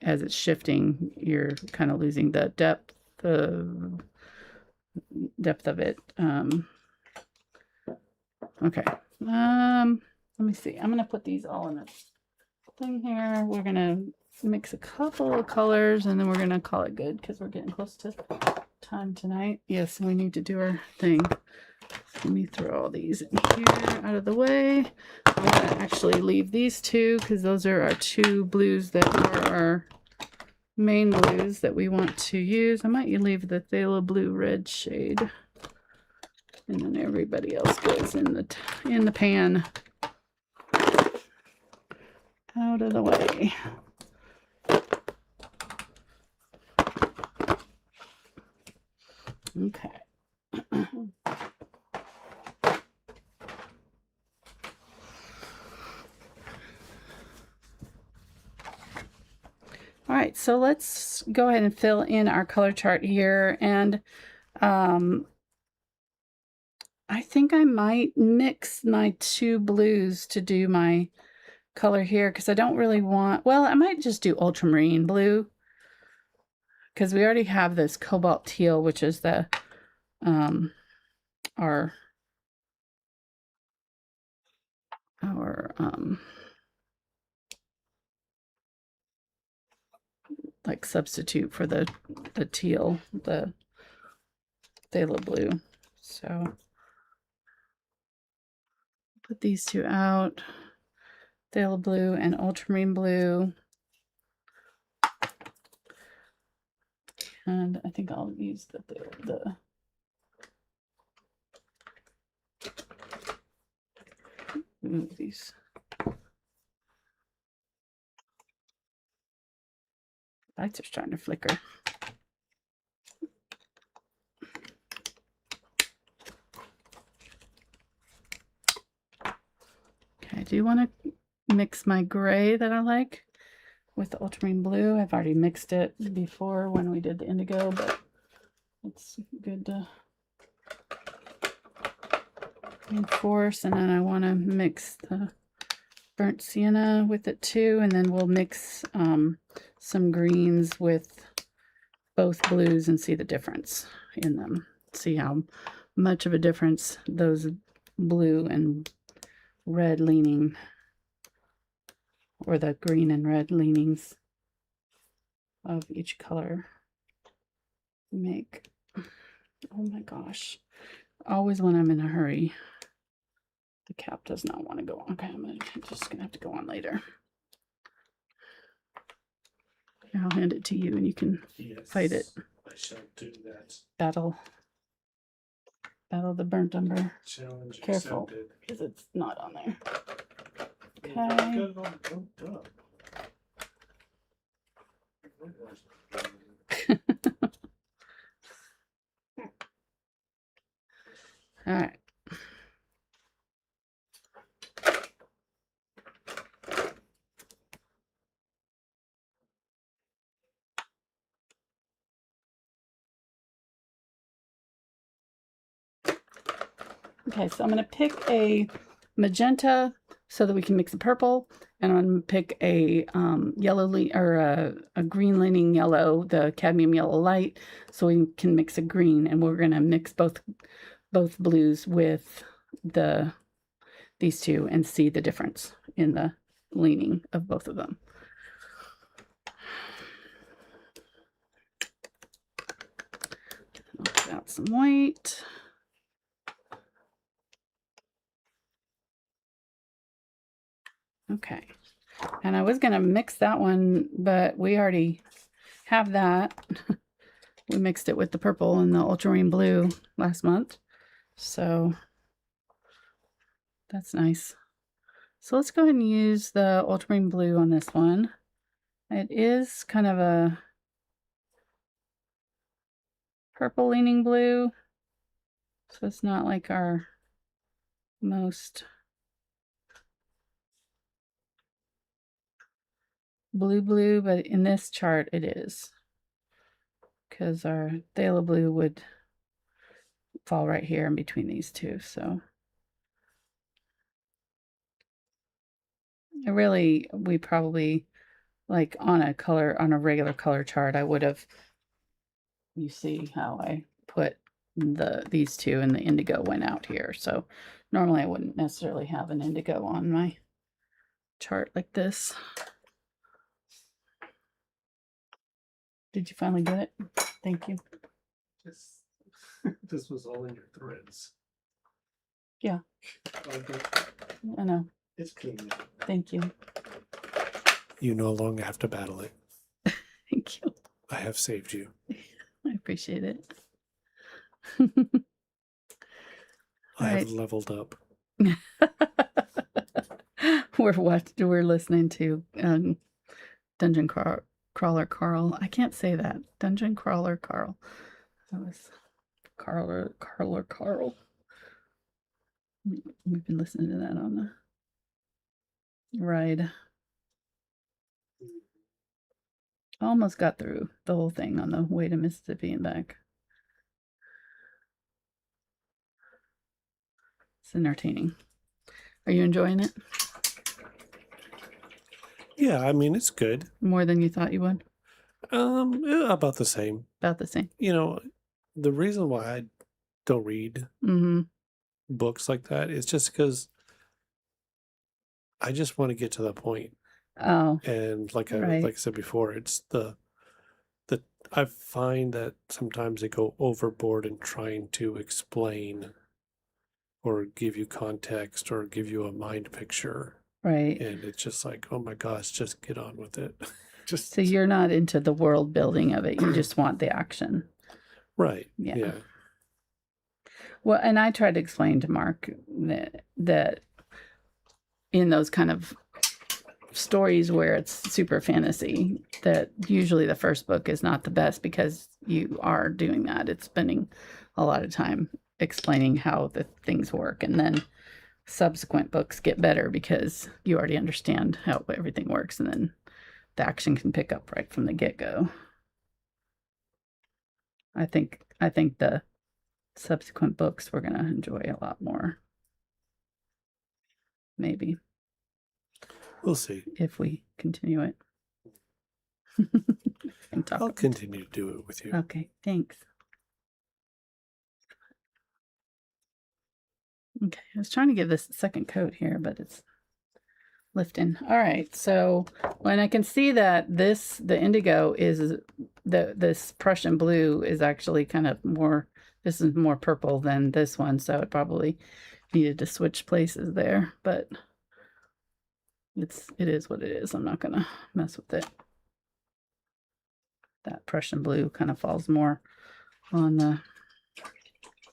as it's shifting, you're kind of losing the depth of it. Okay. Let me see. I'm going to put these all in a thing here. We're going to mix a couple of colors and then we're going to call it good because we're getting close to time tonight. Yes, we need to do our thing. Let me throw all these in here out of the way. I'm going to actually leave these two because those are our two blues that are our main blues that we want to use. I might leave the phthalo blue red shade, and then everybody else goes in the pan out of the way. Okay. All right, so let's go ahead and fill in our color chart here. And I think I might mix my two blues to do my color here because I don't really want, well, I might just do Ultramarine Blue because we already have this Cobalt Teal, which is the our like substitute for the teal, the Phthalo blue. So put these two out, Phthalo blue and Ultramarine blue. And I think I'll use the move these. Lights are starting to flicker. Okay, I do want to mix my gray that I like with the Ultramarine blue. I've already mixed it before when we did the indigo, but it's good to reinforce. And then I want to mix the burnt sienna with it too, and then we'll mix some greens with both blues and see the difference in them. See how much of a difference those blue and red leaning, or the green and red leanings of each color make. Oh my gosh. Always when I'm in a hurry, the cap does not want to go on. Okay, I'm just gonna have to go on later. Here, I'll hand it to you and you can fight it. I shall do that. Battle the burnt umber. Challenge Careful, accepted. because it's not on there. Got Okay. it all bumped up. All right. Okay, so I'm going to pick a magenta so that we can mix a purple, and I'm going to pick a yellow or a green leaning yellow, the cadmium yellow light, so we can mix a green, and we're going to mix both blues with these two and see the difference in the leaning of both of them. I'll put out some white. Okay, and I was going to mix that one, but we already have that. We mixed it with the purple and the ultramarine blue last month, so that's nice. So let's go ahead and use the ultramarine blue on this one. It is kind of a purple leaning blue, so it's not like our most blue, but in this chart it is, because our phthalo blue would fall right here in between these two. So we probably, like on a regular color chart, I would have, you see how I put these two and the indigo went out here. So normally I wouldn't necessarily have an indigo on my chart like this. Did you finally get it? Thank you. This was all in your threads. Yeah. Okay. I know. It's clean now. Thank you. You no longer have to battle it. Thank you. I have saved you. I appreciate it. I have leveled up. We're listening to Dungeon Crawler Carl. I can't say that. Dungeon Crawler Carl. That was Carl. We've been listening to that on the ride. Almost got through the whole thing on the way to Mississippi and back. It's entertaining. Are you enjoying it? Yeah, I mean, it's good. More than you thought you would? Yeah, about the same. About the same. You know, the reason why I don't read Mm-hmm. books like that is just because I just want to get to the point. Oh, And like right. I said before, it's the I find that sometimes they go overboard in trying to explain or give you context or give you a mind picture. Right. And it's just like, oh my gosh, just get on with it. just So you're not into the world building of it. You just want the action. right. Yeah. Yeah. Well, and I tried to explain to Mark that in those kind of stories where it's super fantasy, that usually the first book is not the best because you are doing that. It's spending a lot of time explaining how the things work, and then subsequent books get better because you already understand how everything works, and then the action can pick up right from the get-go. I think the subsequent books we're going to enjoy a lot more. Maybe. We'll see. If we continue it. I'll continue to do it with you. Okay, thanks. Okay, I was trying to give this a second coat here, but it's lifting. All right, so when I can see that the indigo is this Prussian blue is actually kind of more, this is more purple than this one, so it probably needed to switch places there, but it is what it is. I'm not gonna mess with it. That Prussian blue kind of falls more on the,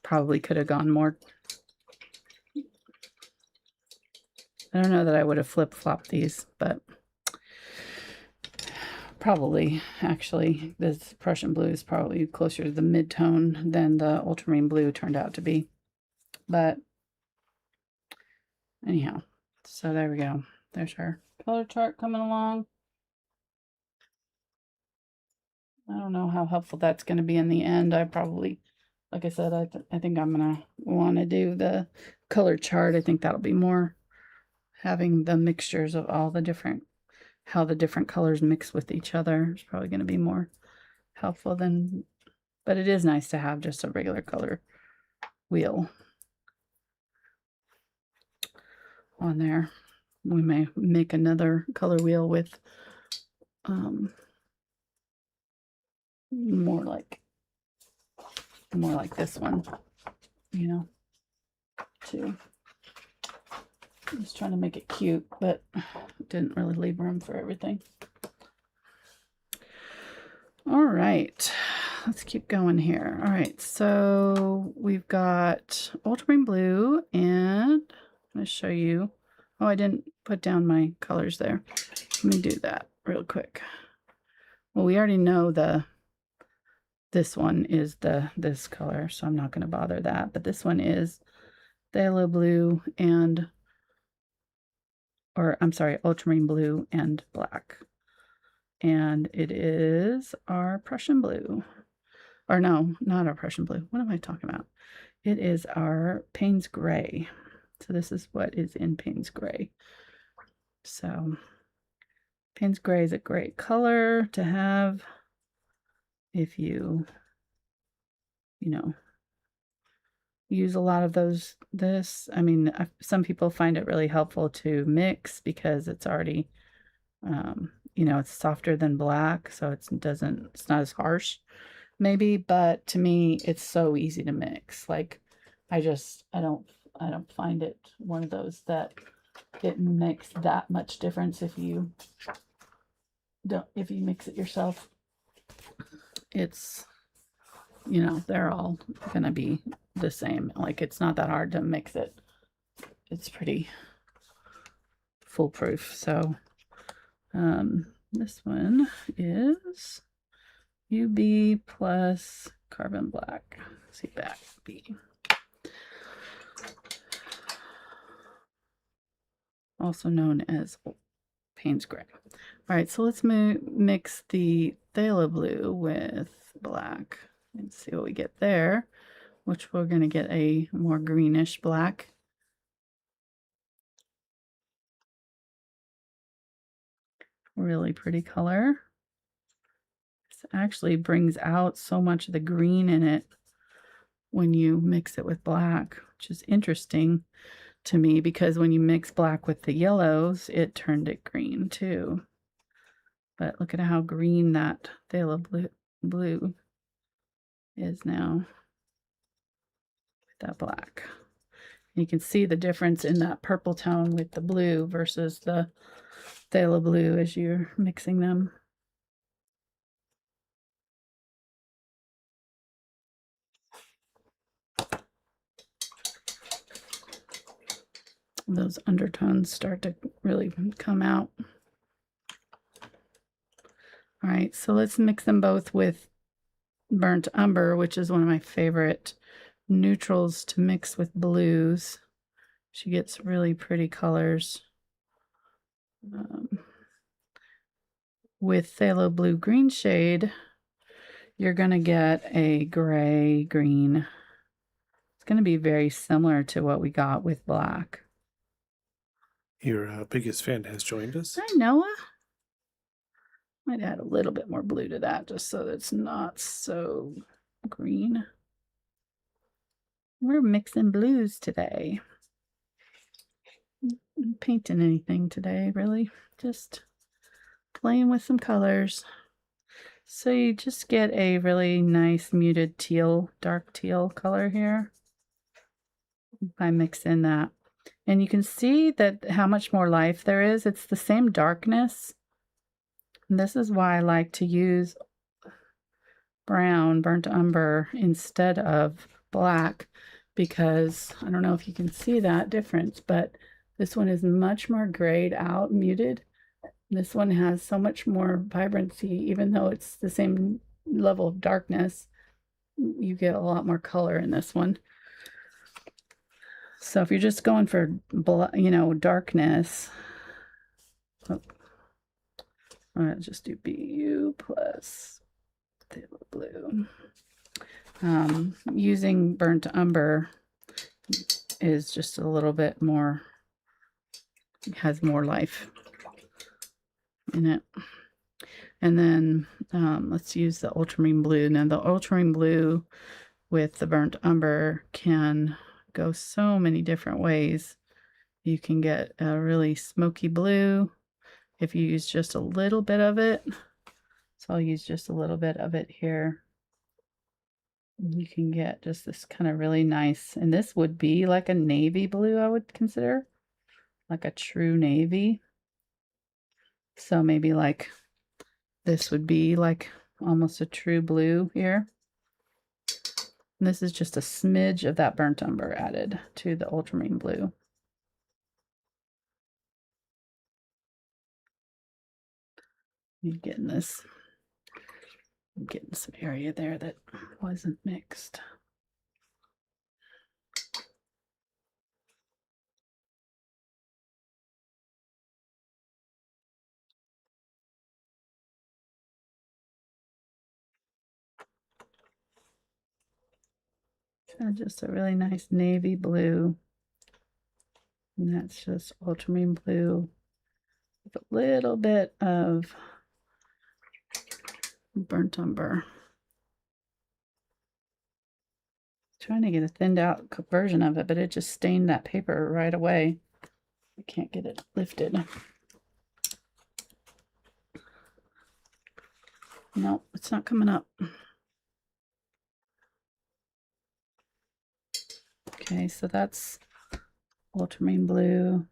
probably could have gone more. I don't know that I would have flip-flopped these, but probably, actually, this Prussian blue is probably closer to the mid-tone than the ultramarine blue turned out to be. But anyhow, so there we go. There's our color chart coming along. I don't know how helpful that's going to be in the end. I probably, like I said, I think I'm going to want to do the color chart. I think that'll be more having the mixtures of all the different, how the different colors mix with each other is probably going to be more helpful than, but it is nice to have just a regular color wheel on there. We may make another color wheel with more like this one, you know, too. Just trying to make it cute, but didn't really leave room for everything. All right, let's keep going here. All right, so we've got ultramarine blue, and I'm going to show you. Oh, I didn't put down my colors there. Let me do that real quick. Well, we already know this one is this color, so I'm not going to bother that. But this one is phthalo blue and, or I'm sorry, ultramarine blue and black. And it is our Prussian blue. Or no, not our Prussian blue. What am I talking about? It is our Payne's Gray. So this is what is in Payne's Gray. So Payne's Gray is a great color to have if you know, use a lot of this. I mean, some people find it really helpful to mix because it's already, you know, it's softer than black, so it's not as harsh maybe, but to me it's so easy to mix. Like I don't find it one of those that it makes that much difference if you mix it yourself. It's, you know, they're all gonna be the same. Like it's not that hard to mix it. It's pretty foolproof. So this one is UB plus carbon black. See back B. Also known as Payne's Gray. All right, so let's mix the phthalo blue with black and see what we get there, which we're going to get a more greenish black. Really pretty color. This actually brings out so much of the green in it when you mix it with black, which is interesting to me because when you mix black with the yellows, it turned it green too. But look at how green that phthalo blue is now with that black. You can see the difference in that purple tone with the blue versus the phthalo blue as you're mixing them. Those undertones start to really come out. All right, so let's mix them both with burnt umber, which is one of my favorite neutrals to mix with blues. She gets really pretty colors. With phthalo blue green shade, you're going to get a gray green. It's going to be very similar to what we got with black. Your biggest fan has joined us. Hi, Noah. Might add a little bit more blue to that just so that it's not so green. We're mixing blues today. Not painting anything today, really. Just playing with some colors. So you just get a really nice muted teal, dark teal color here by mixing that. And you can see that how much more life there is. It's the same darkness. And this is why I like to use brown, burnt umber, instead of black, because I don't know if you can see that difference, but this one is much more grayed out, muted. This one has so much more vibrancy, even though it's the same level of darkness. You get a lot more color in this one. So if you're just going for, darkness, I'll just do BU plus phthalo blue. Using burnt umber is just a little bit more, has more life in it. And then let's use the ultramarine blue. Now the ultramarine blue with the burnt umber can go so many different ways. You can get a really smoky blue if you use just a little bit of it. So I'll use just a little bit of it here. You can get just this kind of really nice, and this would be like a navy blue, I would consider, like a true navy. So maybe like this would be like almost a true blue here. And this is just a smidge of that burnt umber added to the ultramarine blue. You're getting this. I'm getting some area there that wasn't mixed. Just a really nice navy blue. And that's just ultramarine blue with a little bit of burnt umber. Trying to get a thinned out version of it, but it just stained that paper right away. I can't get it lifted. No, it's not coming up. Okay, so that's ultramarine blue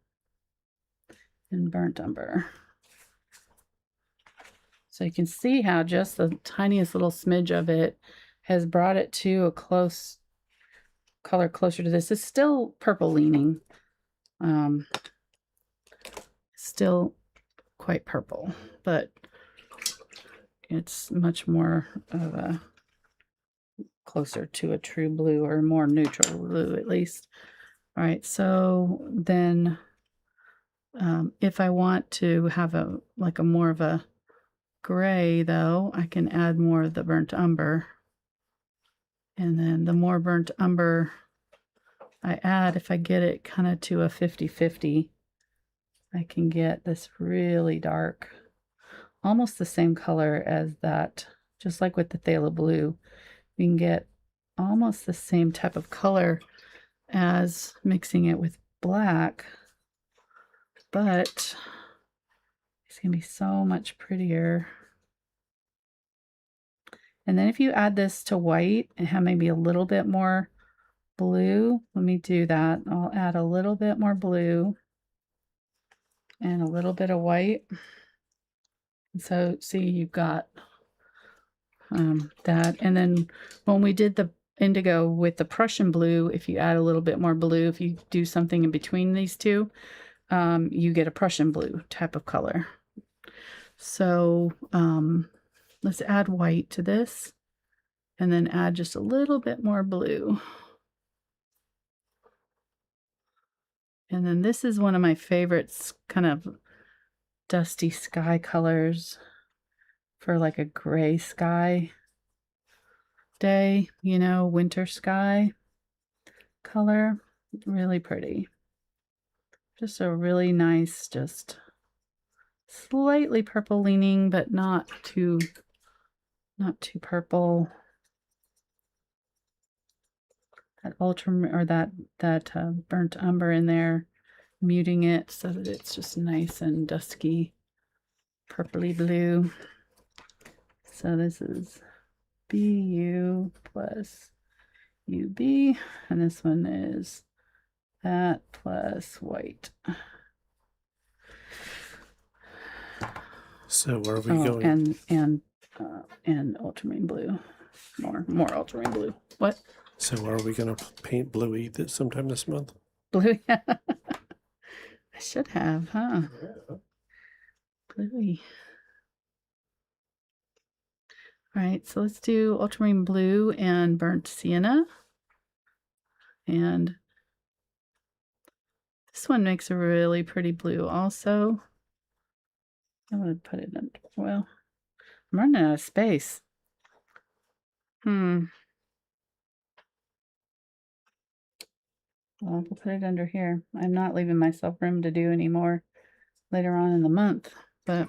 and burnt umber. So you can see how just the tiniest little smidge of it has brought it to a close color closer to this. It's still purple leaning. Still quite purple, but it's much more of a closer to a true blue, or more neutral blue at least. All right, so then if I want to have a more of a gray though, I can add more of the burnt umber. And then the more burnt umber I add, if I get it kind of to a 50-50, I can get this really dark almost the same color as that, just like with the Phthalo blue. You can get almost the same type of color as mixing it with black, but it's gonna be so much prettier. And then if you add this to white and have maybe a little bit more blue, let me do that. I'll add a little bit more blue and a little bit of white. So see, you've got that. And then when we did the indigo with the Prussian blue, if you add a little bit more blue, if you do something in between these two, you get a Prussian blue type of color. So let's add white to this and then add just a little bit more blue. And then this is one of my favorites, kind of dusty sky colors for like a gray sky day, you know, winter sky color. Really pretty. Just a really nice, just slightly purple leaning, but not too purple. That that burnt umber in there, muting it so that it's just nice and dusky, purpley blue. So this is BU plus UB, and this one is that plus white. So where are we going? And ultramarine blue, more ultramarine blue. What? So are we going to paint bluey sometime this month? Blue? I should have, huh? Yeah. Bluey. All right, so let's do ultramarine blue and burnt sienna. And this one makes a really pretty blue also. I'm going to put it in, well, I'm running out of space. Well, I'll put it under here. I'm not leaving myself room to do any more later on in the month, but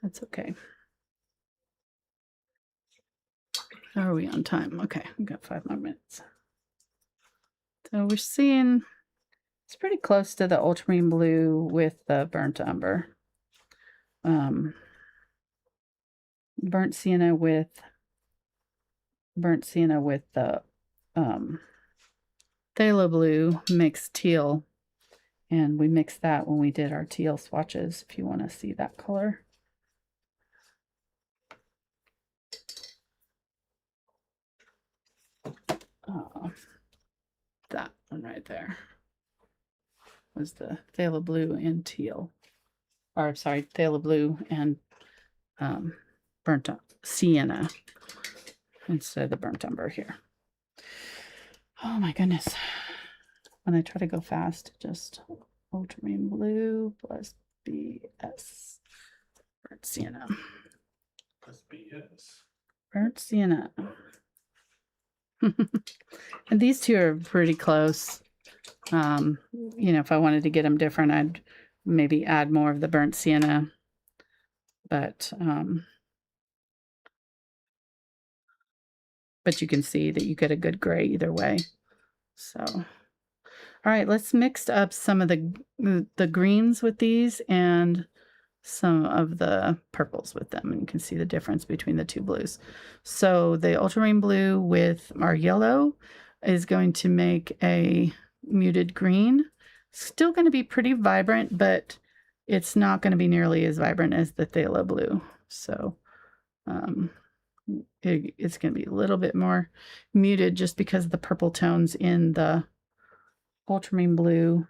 that's okay. How are we on time? Okay, we've got 5 more minutes. So we're seeing it's pretty close to the ultramarine blue with the burnt umber. Burnt sienna with the phthalo blue mixed teal, and we mixed that when we did our teal swatches, if you want to see that color. That one right there was the phthalo blue and teal, or sorry, phthalo blue and burnt sienna instead of the burnt umber here. Oh my goodness. When I try to go fast, just ultramarine blue plus BS. Burnt sienna. Plus BS. Burnt sienna. And these two are pretty close. You know, if I wanted to get them different, I'd maybe add more of the burnt sienna. But you can see that you get a good gray either way. So, all right, let's mix up some of the greens with these and some of the purples with them, and you can see the difference between the two blues. So the ultramarine blue with our yellow is going to make a muted green. Still going to be pretty vibrant, but it's not going to be nearly as vibrant as the phthalo blue. So it's going to be a little bit more muted just because the purple tones in the ultramarine blue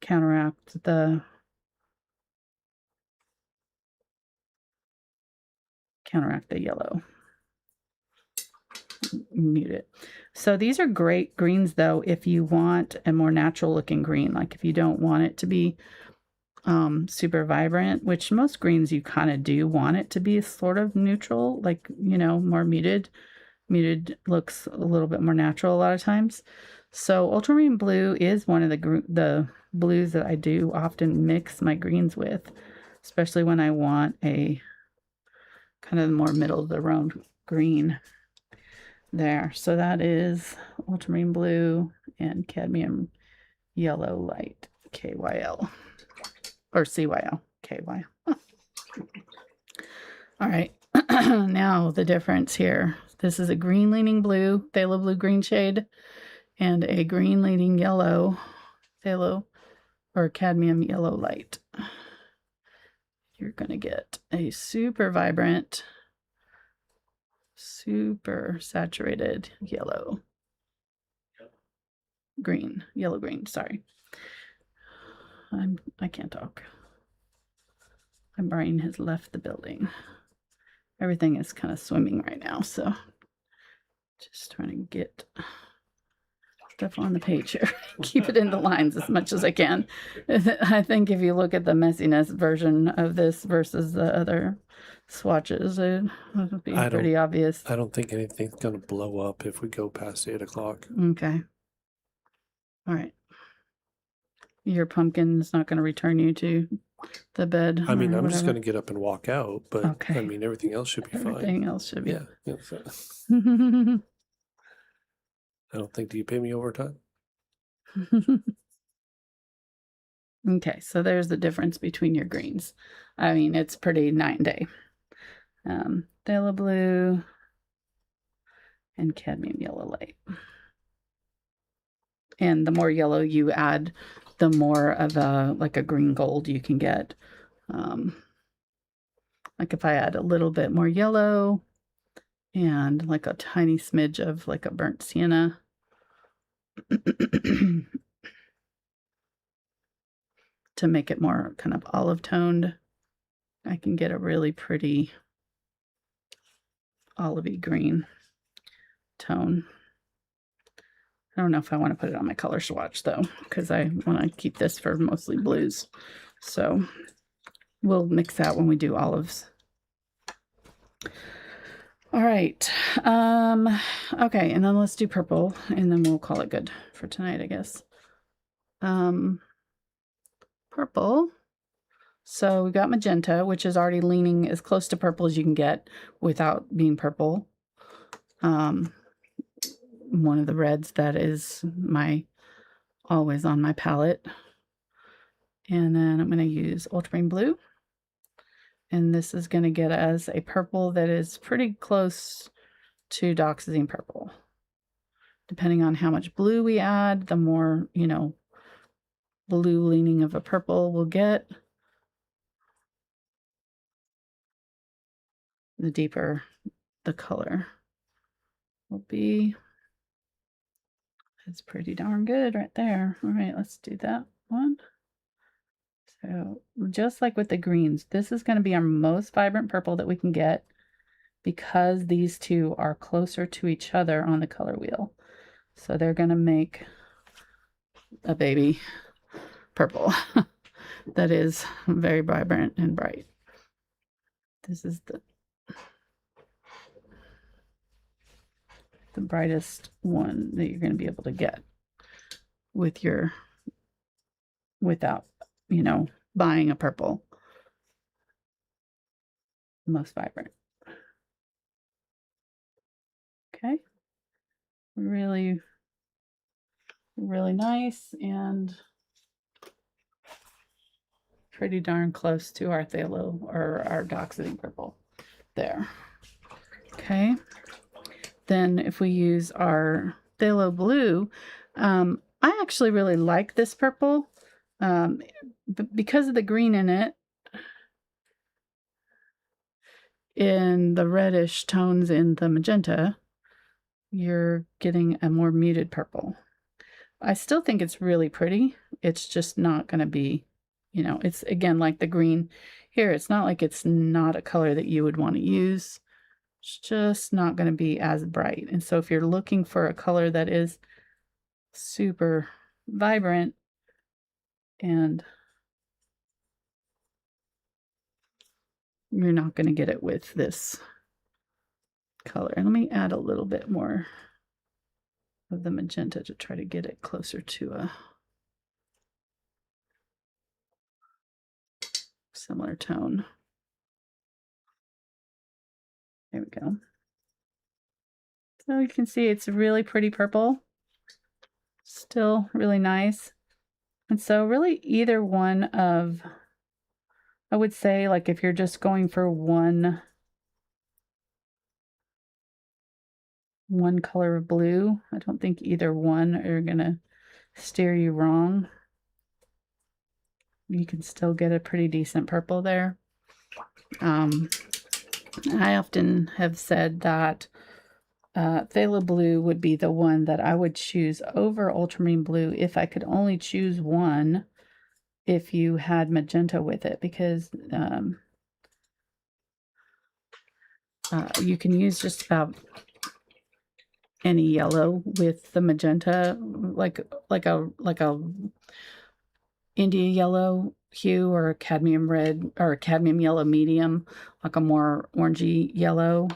counteract the yellow. Mute it. So these are great greens though if you want a more natural looking green, like if you don't want it to be super vibrant, which most greens you kind of do want it to be sort of neutral, like, you know, more muted. Muted looks a little bit more natural a lot of times. So ultramarine blue is one of the blues that I do often mix my greens with. especially when I want a kind of more middle of the road green there. So that is Ultramarine Blue and Cadmium Yellow Light, KYL, or CYL, KYL. All right, now the difference here. This is a green leaning blue, phthalo blue green shade, and a green leaning yellow, phthalo or cadmium yellow light. You're gonna get a super vibrant, super saturated yellow green, yellow green, sorry. I can't talk. My brain has left the building. Everything is kind of swimming right now, so just trying to get stuff on the page here. Keep it in the lines as much as I can. I think if you look at the messiness version of this versus the other swatches, it would be pretty obvious. I don't think anything's going to blow up if we go past 8 o'clock. Okay. All right. Your pumpkin's not going to return you to the bed. I mean, I'm just going to get up and walk out, but okay. I mean, everything else should be fine. Everything else should be. Yeah. I don't think, do you pay me overtime? Okay, so there's the difference between your greens. I mean, it's pretty night and day. Phthalo blue and cadmium yellow light. And the more yellow you add, the more of a like a green gold you can get. Like if I add a little bit more yellow and like a tiny smidge of like a burnt sienna. To make it more kind of olive toned, I can get a really pretty olivey green tone. I don't know if I want to put it on my color swatch though, because I want to keep this for mostly blues. So we'll mix that when we do olives. All right. Okay, and then let's do purple, and then we'll call it good for tonight, I guess. Purple. So we've got magenta, which is already leaning as close to purple as you can get without being purple. One of the reds that is always on my palette. And then I'm going to use Ultramarine Blue. And this is going to get us a purple that is pretty close to Dioxazine Purple. Depending on how much blue we add, the more, blue leaning of a purple we'll get. The deeper the color will be. It's pretty darn good right there. All right, let's do that one. So just like with the greens, this is going to be our most vibrant purple that we can get because these two are closer to each other on the color wheel. So they're going to make a baby purple that is very vibrant and bright. This is the brightest one that you're going to be able to get with without, buying a purple. Most vibrant. Okay. Really, really nice and pretty darn close to our phthalo or our Dioxazine Purple there. Okay. Then if we use our phthalo blue, I actually really like this purple because of the green in it and the reddish tones in the magenta. You're getting a more muted purple. I still think it's really pretty. It's just not going to be, it's again like the green here. It's not like it's not a color that you would want to use. It's just not going to be as bright. And so if you're looking for a color that is super vibrant and you're not going to get it with this color. Let me add a little bit more of the magenta to try to get it closer to a similar tone. There we go. So you can see it's a really pretty purple. Still really nice. And so really either one of, I would say, like if you're just going for one color of blue, I don't think either one are gonna steer you wrong. You can still get a pretty decent purple there. I often have said that Phthalo Blue would be the one that I would choose over Ultramarine Blue if I could only choose one if you had magenta with it, because you can use just about any yellow with the magenta, like a India yellow hue or a cadmium red or a cadmium yellow medium, like a more orangey yellow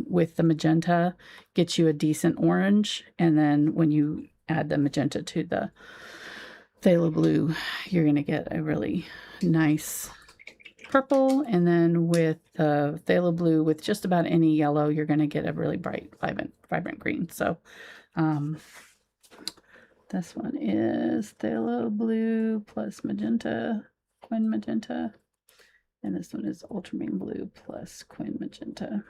with the magenta gets you a decent orange. And then when you add the magenta to the Phthalo Blue, you're going to get a really nice purple. And then with the Phthalo Blue, with just about any yellow, you're going to get a really bright, vibrant green. So this one is Phthalo Blue plus magenta, Quin Magenta. And this one is Ultramarine Blue plus Quin Magenta.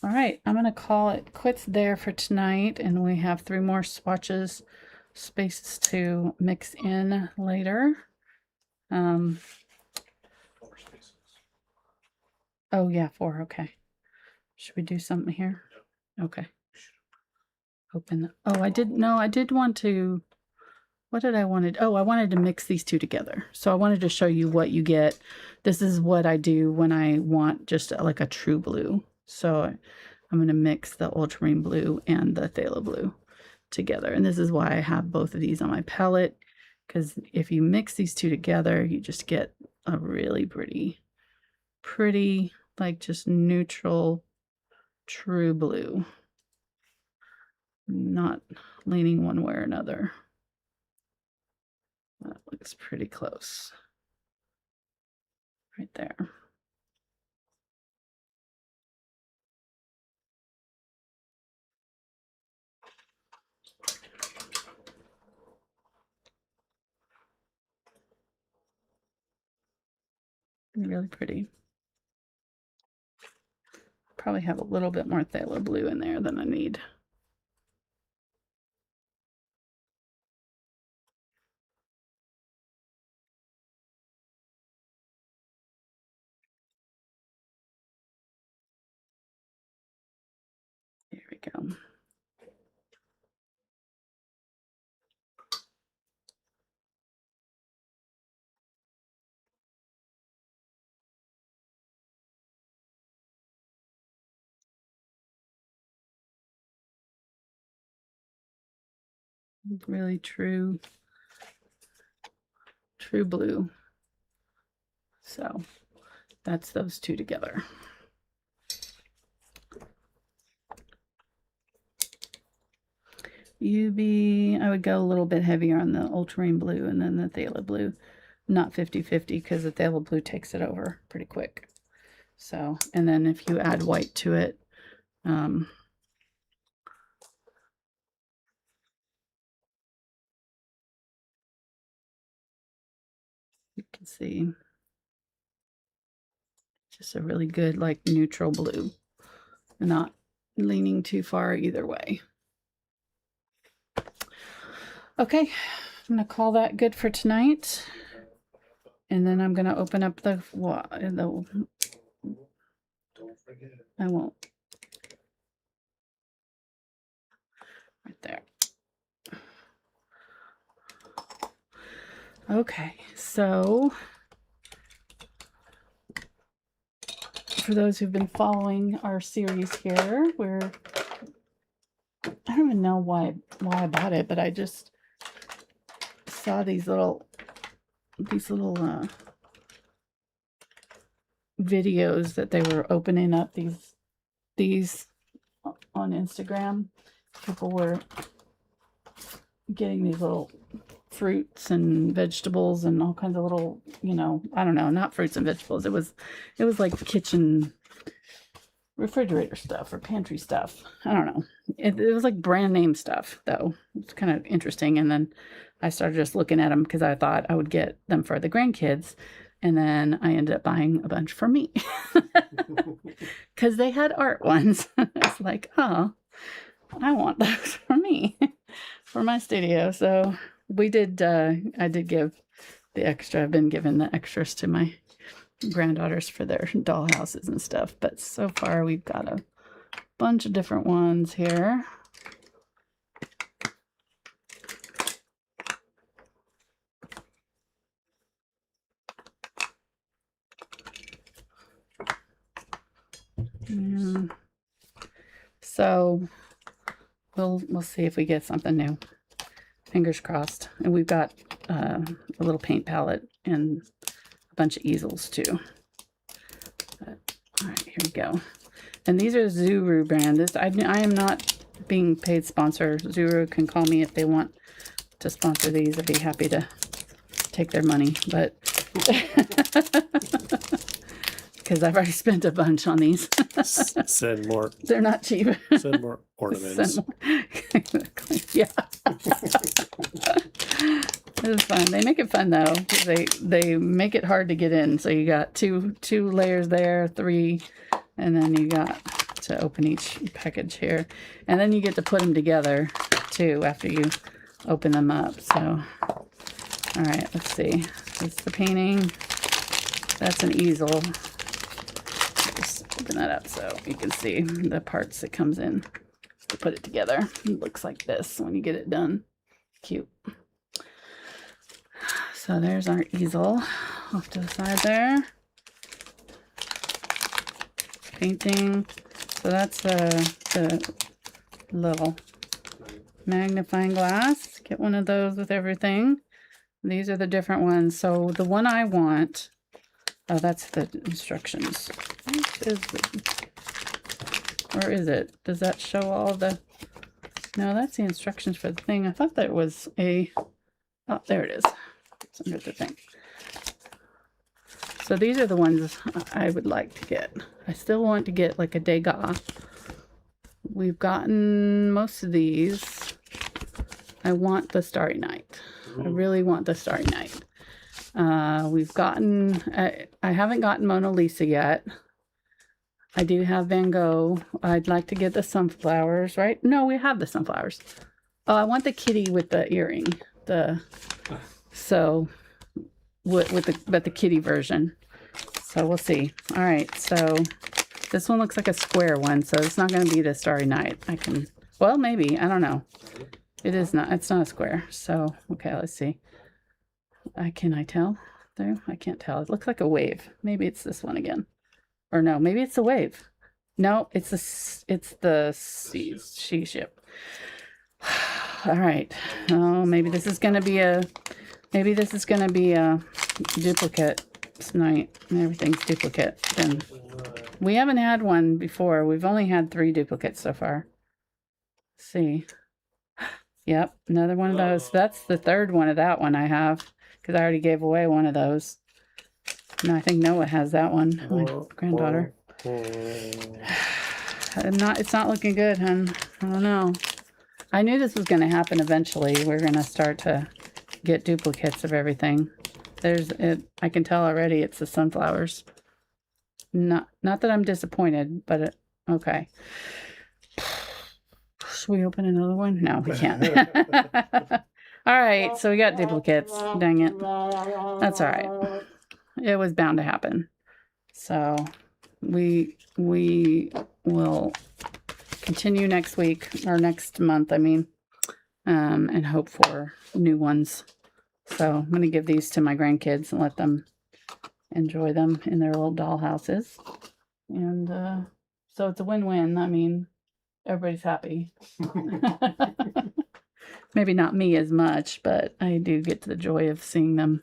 All right, I'm going to call it quits there for tonight. And we have 3 more swatches, spaces to mix in later. 4 spaces. Oh, yeah, 4. Okay. Should we do something here? Okay. Open. Oh, I did want to. What did I wanted? Oh, I wanted to mix these two together. So I wanted to show you what you get. This is what I do when I want just like a true blue. So I'm going to mix the Ultramarine Blue and the Phthalo Blue together. And this is why I have both of these on my palette, because if you mix these two together, you just get a really pretty, like just neutral, true blue. Not leaning one way or another. That looks pretty close. Right there. Really pretty. Probably have a little bit more Phthalo Blue in there than I need. Here we go. Really true blue. So that's those two together. UB, I would go a little bit heavier on the Ultramarine Blue and then the Phthalo Blue. Not 50-50 because the Phthalo Blue takes it over pretty quick. So, and then if you add white to it, you can see just a really good like neutral blue, not leaning too far either way. Okay, I'm gonna call that good for tonight, and then I'm gonna open up the Don't forget. I won't. Right there. Okay, so for those who've been following our series here, I don't even know why I bought it, but I just saw these little videos that they were opening up these on Instagram. People were getting these little fruits and vegetables and all kinds of little, I don't know, not fruits and vegetables. It was like kitchen refrigerator stuff or pantry stuff. I don't know. It was like brand name stuff though. It's kind of interesting. And then I started just looking at them because I thought I would get them for the grandkids. And then I ended up buying a bunch for me because they had art ones. It's like, oh, I want those for me, for my studio. So I did give the extra. I've been giving the extras to my granddaughters for their doll houses and stuff. But so far we've got a bunch of different ones here. So we'll see if we get something new. Fingers crossed. And we've got a little paint palette and a bunch of easels too. But, all right, here we go. And these are Zuru brand. I am not being paid sponsor. Zuru can call me if they want to sponsor these. I'd be happy to take their money, but because I've already spent a bunch on these. Send more. They're not cheap. Send more ornaments. Send more. Yeah. It's fun. They make it fun though. They make it hard to get in. So you got two layers there, 3, and then you got to open each package here, and then you get to put them together too after you open them up. So, all right, let's see. That's the painting. That's an easel. Just open that up so you can see the parts it comes in to put it together. It looks like this when you get it done. Cute. So there's our easel off to the side there. Painting. So that's the little magnifying glass. Get one of those with everything. These are the different ones. So the one I want, oh, that's the instructions. Or is it? Does that show all the, no, that's the instructions for the thing. I thought that was a, oh, there it is. It's under the thing. So these are the ones I would like to get. I still want to get like a Degas. We've gotten most of these. I want the Starry Night. I really want the Starry Night. We've gotten, I haven't gotten Mona Lisa yet. I do have Van Gogh. I'd like to get the sunflowers, right? No, we have the sunflowers. Oh, I want the kitty with the earring. So but the kitty version. So we'll see. All right, so this one looks like a square one, so it's not going to be the Starry Night. Well, maybe, I don't know. It is not, it's not a square. So, okay, let's see. Can I tell there? I can't tell. It looks like a wave. Maybe it's this one again. Or no, maybe it's a wave. No, it's the sea ship. All right. Oh, maybe this is going to be a duplicate tonight. Everything's duplicate. Then we haven't had one before. We've only had 3 duplicates so far. Let's see. Yep, another one of those. That's the 3rd one of that one I have because I already gave away one of those. No, I think Noah has that one. My granddaughter. It's not looking good, hon. I don't know. I knew this was going to happen eventually. We're going to start to get duplicates of everything. I can tell already it's the sunflowers. Not that I'm disappointed, but okay. Should we open another one? No, we can't. All right, so we got duplicates. Dang it. That's all right. It was bound to happen. So we will continue next week, or next month, I mean, and hope for new ones. So I'm going to give these to my grandkids and let them enjoy them in their little doll houses. And so it's a win-win. I mean, everybody's happy. Maybe not me as much, but I do get the joy of seeing them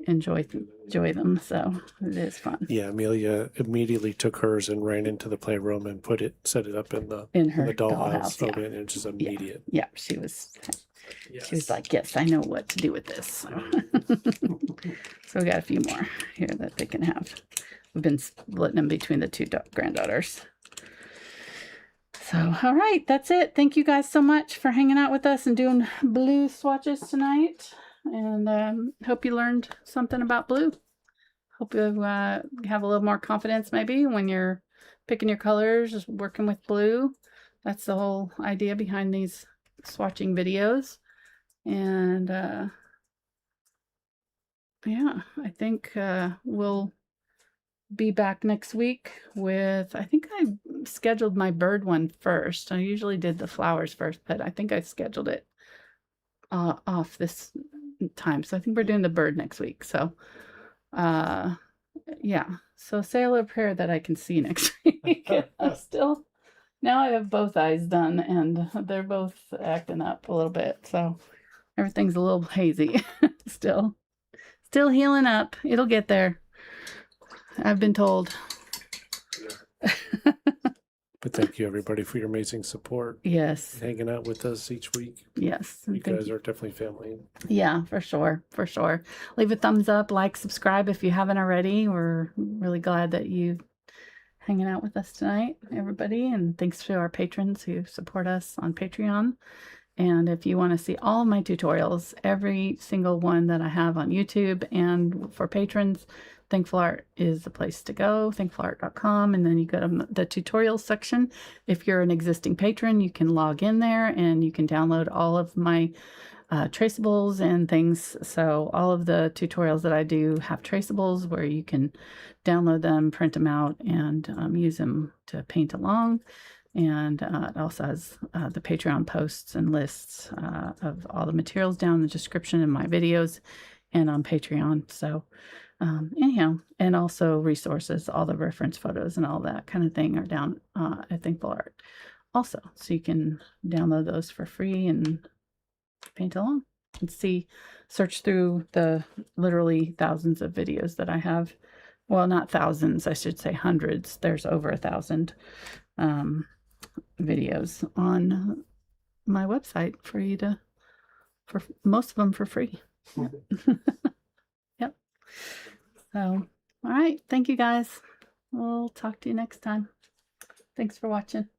enjoy them. So it is fun. Yeah, Amelia immediately took hers and ran into the playroom and set it up in the her dollhouse. Yeah. And it's just immediate. Yeah, she was Yes. She was like, yes, I know what to do with this. So, so we got a few more here that they can have. We've been splitting them between the two granddaughters. So, all right, that's it. Thank you guys so much for hanging out with us and doing blue swatches tonight. And hope you learned something about blue. Hope you have a little more confidence maybe when you're picking your colors, working with blue. That's the whole idea behind these swatching videos. And yeah, I think we'll be back next week with, I think I scheduled my bird one first. I usually did the flowers first, but I think I scheduled it off this time. So I think we're doing the bird next week. So yeah, so say a little prayer that I can see next week. Still, now I have both eyes done and they're both acting up a little bit. So everything's a little hazy. Still healing up. It'll get there. I've been told. But thank you, everybody, for your amazing support. Yes. Hanging out with us each week. Yes. You guys are definitely family. Yeah, for sure. For sure. Leave a thumbs up, like, subscribe if you haven't already. We're really glad that you hanging out with us tonight, everybody. And thanks to our patrons who support us on Patreon. And if you want to see all of my tutorials, every single one that I have on YouTube and for patrons, Thankful Art is the place to go, thankfulart.com. And then you go to the tutorials section. If you're an existing patron, you can log in there and you can download all of my traceables and things. So all of the tutorials that I do have traceables where you can download them, print them out, and use them to paint along. And it also has the Patreon posts and lists of all the materials down in the description in my videos and on Patreon. So anyhow, and also resources, all the reference photos and all that kind of thing are down at Thankful Art also. So you can download those for free and paint along and search through the literally thousands of videos that I have. Well, not thousands, I should say hundreds. There's over 1,000 videos on my website for you to, for most of them for free. Yep. So, all right. Thank you guys. We'll talk to you next time. Thanks for watching.